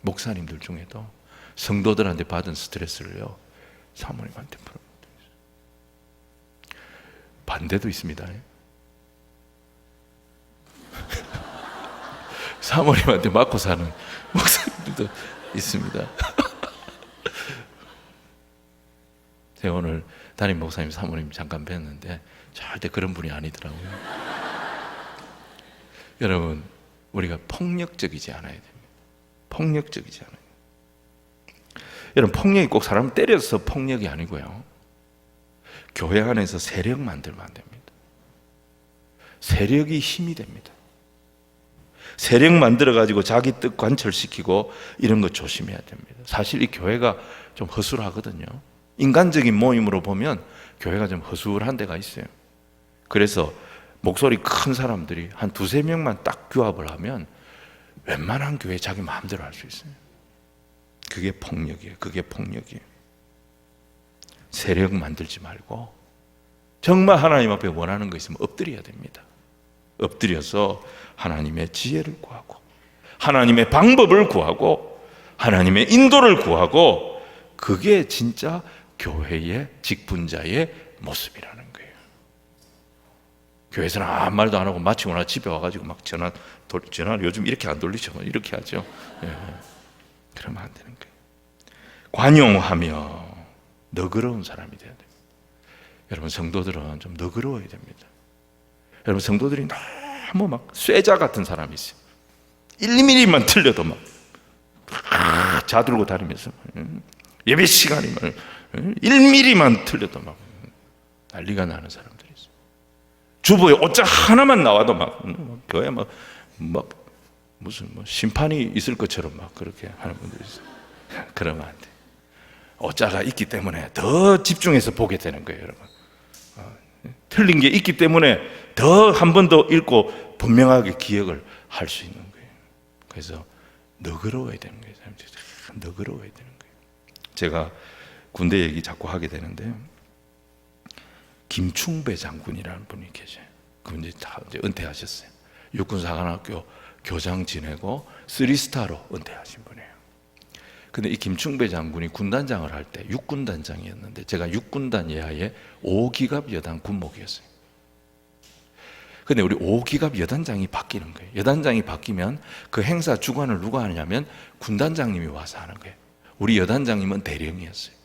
B: 목사님들 중에도 성도들한테 받은 스트레스를요, 사모님한테 푸는 분들이 있어요. 반대도 있습니다. 사모님한테 맞고 사는 목사님들도 있습니다. 제가 오늘 담임 목사님 사모님 잠깐 뵀는데 절대 그런 분이 아니더라고요. 여러분, 우리가 폭력적이지 않아야 됩니다. 폭력적이지 않아요. 여러분, 폭력이 꼭 사람 때려서 폭력이 아니고요, 교회 안에서 세력 만들면 안 됩니다. 세력이 힘이 됩니다. 세력 만들어가지고 자기 뜻 관철시키고 이런 거 조심해야 됩니다. 사실 이 교회가 좀 허술하거든요. 인간적인 모임으로 보면 교회가 좀 허술한 데가 있어요. 그래서 목소리 큰 사람들이 한 두세 명만 딱 규합을 하면 웬만한 교회 자기 마음대로 할 수 있어요. 그게 폭력이에요. 그게 폭력이에요. 세력 만들지 말고 정말 하나님 앞에 원하는 거 있으면 엎드려야 됩니다. 엎드려서 하나님의 지혜를 구하고 하나님의 방법을 구하고 하나님의 인도를 구하고, 그게 진짜 교회의 직분자의 모습이라는 거예요. 교회에서는 아무 말도 안 하고 마치고 나 집에 와가지고 막 전화 요즘 이렇게 안 돌리죠. 이렇게 하죠. 예. 그러면 안 되는 거예요. 관용하며 너그러운 사람이 돼야 돼요. 여러분, 성도들은 좀 너그러워야 됩니다. 여러분, 성도들이 너무 막 쇠자 같은 사람이 있어요. 1mm만 틀려도 막 자들고 다니면서 예배 시간이면 1mm만 틀려도 막 난리가 나는 사람들이 있어요. 주보에 오자 하나만 나와도 막 교회 막 무슨 심판이 있을 것처럼 막 그렇게 하는 분들이 있어요. 그러면 안 돼. 오자가 있기 때문에 더 집중해서 보게 되는 거예요, 여러분. 틀린 게 있기 때문에 더 한 번 더 읽고 분명하게 기억을 할 수 있는 거예요. 그래서 너그러워야 되는 거예요. 너그러워야 되는 거예요. 제가 군대 얘기 자꾸 하게 되는데, 김충배 장군이라는 분이 계셔요. 그분 이제 은퇴하셨어요. 육군사관학교 교장 지내고 3스타로 은퇴하신 분이에요. 근데 이 김충배 장군이 군단장을 할 때 육군단장이었는데, 제가 육군단 예하의 5기갑 여단 군목이었어요. 근데 우리 5기갑 여단장이 바뀌는 거예요. 여단장이 바뀌면 그 행사 주관을 누가 하냐면 군단장님이 와서 하는 거예요. 우리 여단장님은 대령이었어요.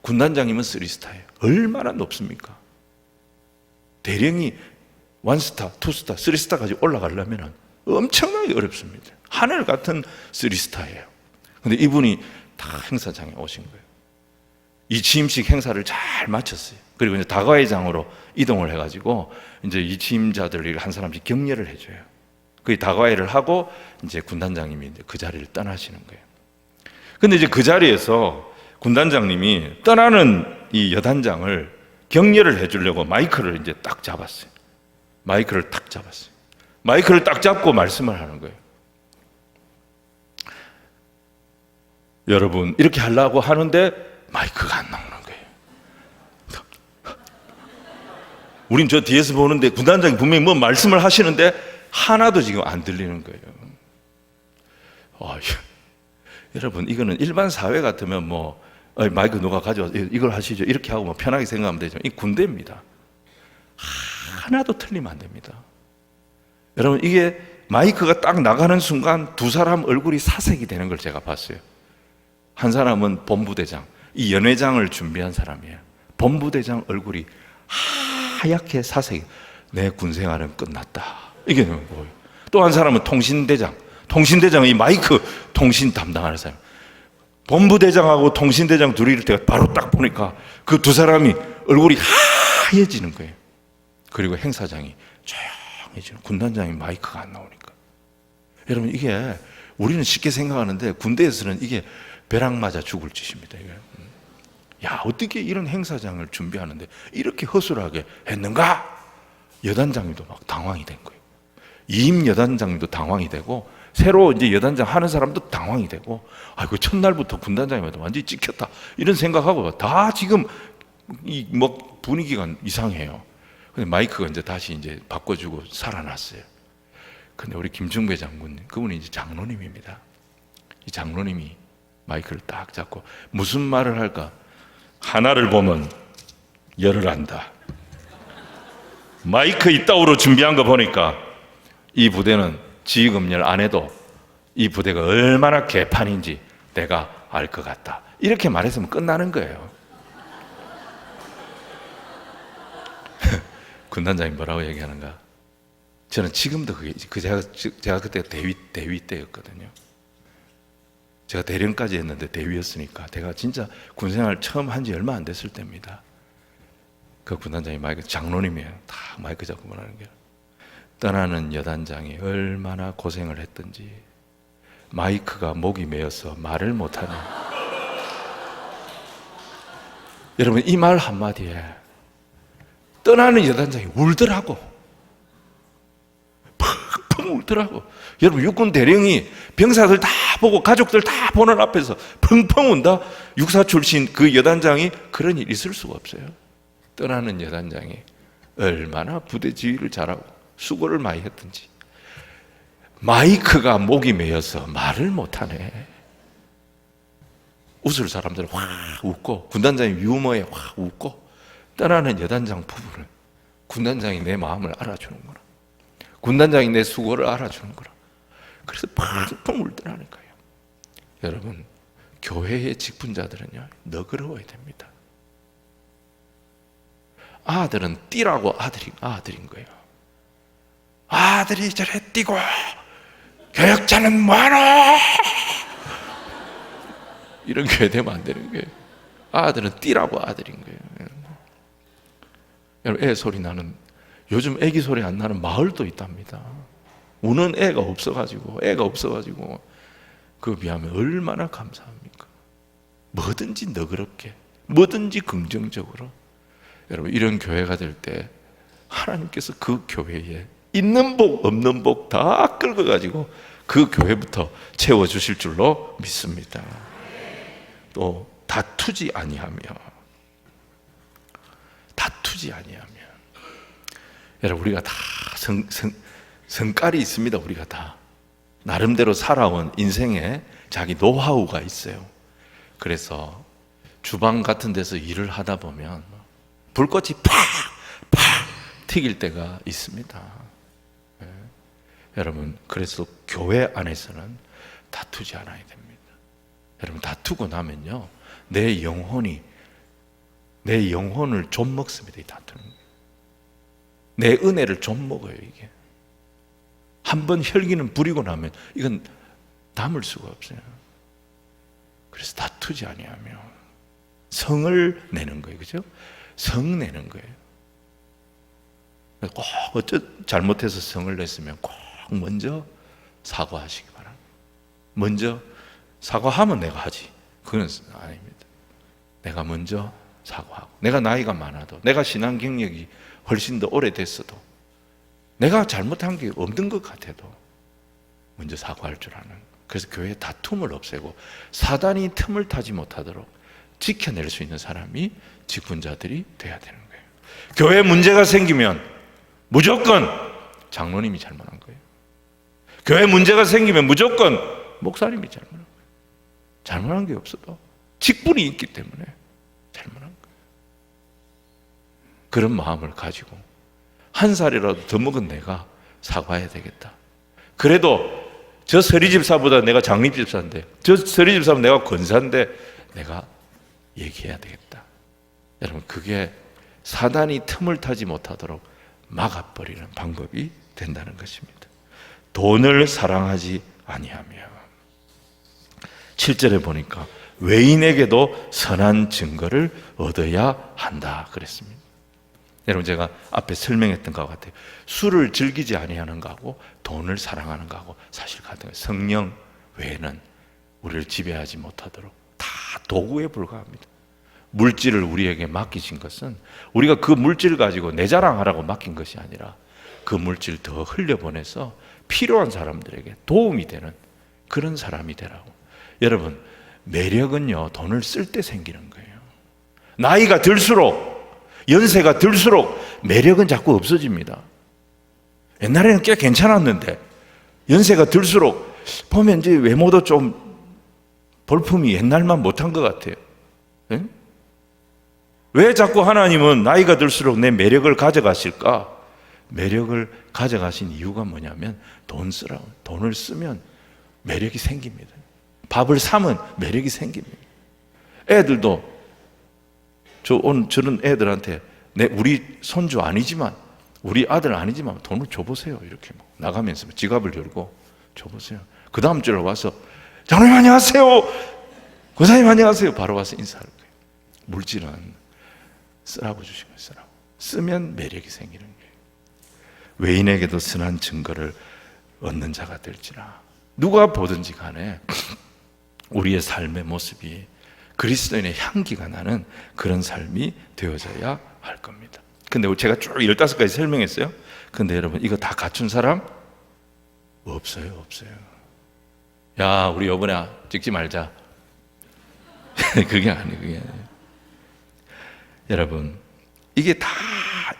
B: 군단장님은 3스타예요. 얼마나 높습니까? 대령이 1스타, 2스타, 3스타까지 올라가려면 엄청나게 어렵습니다. 하늘 같은 3스타예요. 근데 이분이 다 행사장에 오신 거예요. 이 취임식 행사를 잘 마쳤어요. 그리고 이제 다과회장으로 이동을 해가지고 이제 이 취임자들을 한 사람씩 격려를 해줘요. 그 다과회를 하고 이제 군단장님이 이제 그 자리를 떠나시는 거예요. 근데 이제 그 자리에서 군단장님이 떠나는 이 여단장을 격려를 해주려고 마이크를 이제 딱 잡았어요. 마이크를 딱 잡았어요. 마이크를 딱 잡고 말씀을 하는 거예요. 여러분, 이렇게 하려고 하는데 마이크가 안 나오는 거예요. 우린 저 뒤에서 보는데 군단장이 분명히 뭐 말씀을 하시는데 하나도 지금 안 들리는 거예요. 여러분, 이거는 일반 사회 같으면 뭐 마이크 누가 가져와서 이걸 하시죠, 이렇게 하고 뭐 편하게 생각하면 되죠. 이 군대입니다. 하나도 틀리면 안 됩니다. 여러분, 이게 마이크가 딱 나가는 순간 두 사람 얼굴이 사색이 되는 걸 제가 봤어요. 한 사람은 본부대장, 이 연회장을 준비한 사람이에요. 본부대장 얼굴이 하얗게 사색이, 내 군생활은 끝났다, 이게 보여요. 또 한 사람은 통신대장, 통신대장은 이 마이크 통신 담당하는 사람. 본부대장하고 통신대장 둘이 이럴 때가 바로 딱 보니까 그 두 사람이 얼굴이 하얘지는 거예요. 그리고 행사장이 조용해지는, 군단장이 마이크가 안 나오니까. 여러분, 이게 우리는 쉽게 생각하는데 군대에서는 이게 벼락 맞아 죽을 짓입니다. 이게. 야, 어떻게 이런 행사장을 준비하는데 이렇게 허술하게 했는가? 여단장님도 막 당황이 된 거예요. 이임 여단장님도 당황이 되고, 새로 이제 여단장 하는 사람도 당황이 되고, 아이고, 첫날부터 군단장님한테 완전히 찍혔다, 이런 생각하고 다 지금 이 뭐 분위기가 이상해요. 근데 마이크가 이제 다시 이제 바꿔주고 살아났어요. 근데 우리 김중배 장군님, 그분이 이제 장로님입니다. 이 장로님이 마이크를 딱 잡고 무슨 말을 할까? 하나를 보면 열을 안다. 마이크 이따구로 준비한 거 보니까 이 부대는 지휘검열 안 해도 이 부대가 얼마나 개판인지 내가 알 것 같다. 이렇게 말했으면 끝나는 거예요. 군단장이 뭐라고 얘기하는가? 저는 지금도 그게, 제가 그때 대위 때였거든요. 제가 대령까지 했는데 대위였으니까 제가 진짜 군생활 처음 한 지 얼마 안 됐을 때입니다. 그 군단장이 마이크, 장로님이에요. 다 마이크 잡고 말하는 게, 떠나는 여단장이 얼마나 고생을 했던지 마이크가 목이 메어서 말을 못하네. 여러분, 이 말 한마디에 떠나는 여단장이 울더라고. 펑펑 울더라고. 여러분, 육군 대령이 병사들 다 보고 가족들 다 보는 앞에서 펑펑 운다? 육사 출신 그 여단장이 그런 일 있을 수가 없어요. 떠나는 여단장이 얼마나 부대 지휘를 잘하고 수고를 많이 했던지. 마이크가 목이 메어서 말을 못하네. 웃을 사람들은 확 웃고, 군단장이 유머에 확 웃고, 떠나는 여단장 부부는 군단장이 내 마음을 알아주는구나, 군단장이 내 수고를 알아주는구나. 그래서 펑펑 울더라는 거예요. 여러분, 교회의 직분자들은요, 너그러워야 됩니다. 아들은 띠라고 아들인 거예요. 아들이 저래 띠고 교역자는 뭐하노? 이런 교회 되면 안 되는 거예요. 아들은 띠라고 아들인 거예요. 여러분, 애 소리 나는, 요즘 애기 소리 안 나는 마을도 있답니다. 우는 애가 없어가지고 그거 비하면 얼마나 감사합니까? 뭐든지 너그럽게, 뭐든지 긍정적으로. 여러분, 이런 교회가 될 때 하나님께서 그 교회에 있는 복 없는 복 다 끌어가지고 그 교회부터 채워주실 줄로 믿습니다. 또 다투지 아니하며, 여러분, 우리가 다 성깔이 있습니다. 우리가 다 나름대로 살아온 인생에 자기 노하우가 있어요. 그래서 주방 같은 데서 일을 하다 보면 불꽃이 팍팍 튀길 때가 있습니다. 네. 여러분, 그래서 교회 안에서는 다투지 않아야 됩니다. 여러분, 다투고 나면요, 내 영혼을 좀 먹습니다. 이 다투는 게. 내 은혜를 좀 먹어요. 이게 한번 혈기는 부리고 나면 이건 담을 수가 없어요. 그래서 다투지 아니하며 성을 내는 거예요. 그죠? 성 내는 거예요. 꼭 잘못해서 성을 냈으면 꼭 먼저 사과하시기 바랍니다. 먼저 사과하면 내가 하지, 그건 아닙니다. 내가 먼저 사과하고, 내가 나이가 많아도, 내가 신앙 경력이 훨씬 더 오래됐어도, 내가 잘못한 게 없는 것 같아도 먼저 사과할 줄 아는, 그래서 교회의 다툼을 없애고 사단이 틈을 타지 못하도록 지켜낼 수 있는 사람이 직분자들이 돼야 되는 거예요. 교회 문제가 생기면 무조건 장로님이 잘못한 거예요. 교회 문제가 생기면 무조건 목사님이 잘못한 거예요. 잘못한 게 없어도 직분이 있기 때문에 잘못한 거예요. 그런 마음을 가지고 한 살이라도 더 먹은 내가 사과해야 되겠다. 그래도 저 서리집사보다 내가 장립집사인데, 저 서리집사보다 내가 권사인데 내가 얘기해야 되겠다. 여러분, 그게 사단이 틈을 타지 못하도록 막아버리는 방법이 된다는 것입니다. 돈을 사랑하지 아니하며, 7절에 보니까 외인에게도 선한 증거를 얻어야 한다 그랬습니다. 여러분, 제가 앞에 설명했던 것 같아요. 술을 즐기지 아니하는 거하고 돈을 사랑하는 거하고 사실 같은 거예요. 성령 외에는 우리를 지배하지 못하도록 다 도구에 불과합니다. 물질을 우리에게 맡기신 것은 우리가 그 물질을 가지고 내 자랑하라고 맡긴 것이 아니라 그 물질 더 흘려보내서 필요한 사람들에게 도움이 되는 그런 사람이 되라고. 여러분, 매력은요, 돈을 쓸 때 생기는 거예요. 나이가 들수록, 연세가 들수록 매력은 자꾸 없어집니다. 옛날에는 꽤 괜찮았는데 연세가 들수록 보면 이제 외모도 좀 볼품이 옛날만 못한 것 같아요. 예? 왜 자꾸 하나님은 나이가 들수록 내 매력을 가져가실까? 매력을 가져가신 이유가 뭐냐면 돈 쓰라고. 돈을 쓰면 매력이 생깁니다. 밥을 사면 매력이 생깁니다. 애들도 저는 애들한테 우리 손주 아니지만 우리 아들 아니지만 돈을 줘보세요. 이렇게 나가면서 지갑을 열고 줘보세요. 그 다음 주에 와서 장로님 안녕하세요. 권사님 안녕하세요. 바로 와서 인사할 거예요. 물질은 쓰라고 주신 거예요. 쓰라고. 쓰면 매력이 생기는 거예요. 외인에게도 선한 증거를 얻는 자가 될지라. 누가 보든지 간에 우리의 삶의 모습이 그리스도인의 향기가 나는 그런 삶이 되어져야 할 겁니다. 근데 제가 쭉 15가지 설명했어요. 근데 여러분 이거 다 갖춘 사람? 없어요. 야 우리 여보나 찍지 말자. 그게 아니에요. 여러분 이게 다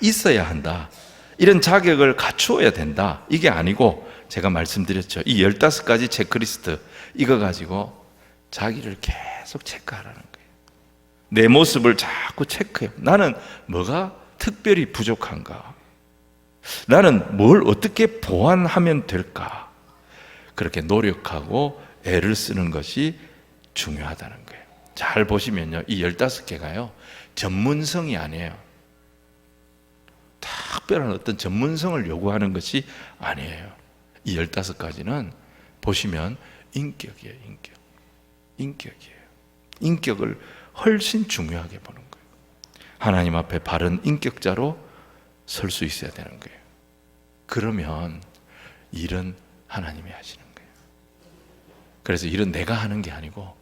B: 있어야 한다. 이런 자격을 갖추어야 된다. 이게 아니고 제가 말씀드렸죠. 이 15가지 체크리스트 이거 가지고 자기를 계속 체크하라는 거예요. 내 모습을 자꾸 체크해요. 나는 뭐가 특별히 부족한가? 나는 뭘 어떻게 보완하면 될까? 그렇게 노력하고 애를 쓰는 것이 중요하다는 거예요. 잘 보시면요. 이 15개가요. 전문성이 아니에요. 특별한 어떤 전문성을 요구하는 것이 아니에요. 이 15가지는 보시면 인격이에요. 인격이에요. 인격을 훨씬 중요하게 보는 거예요. 하나님 앞에 바른 인격자로 설 수 있어야 되는 거예요. 그러면 일은 하나님이 하시는 거예요. 그래서 일은 내가 하는 게 아니고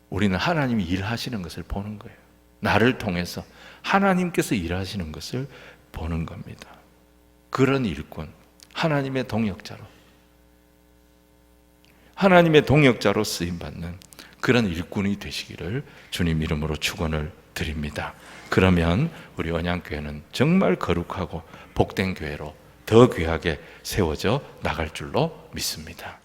B: 우리는 하나님이 일하시는 것을 보는 거예요. 나를 통해서 하나님께서 일하시는 것을 보는 겁니다. 그런 일꾼, 하나님의 동역자로 쓰임받는 그런 일꾼이 되시기를 주님 이름으로 축원을 드립니다. 그러면 우리 언양교회는 정말 거룩하고 복된 교회로 더 귀하게 세워져 나갈 줄로 믿습니다.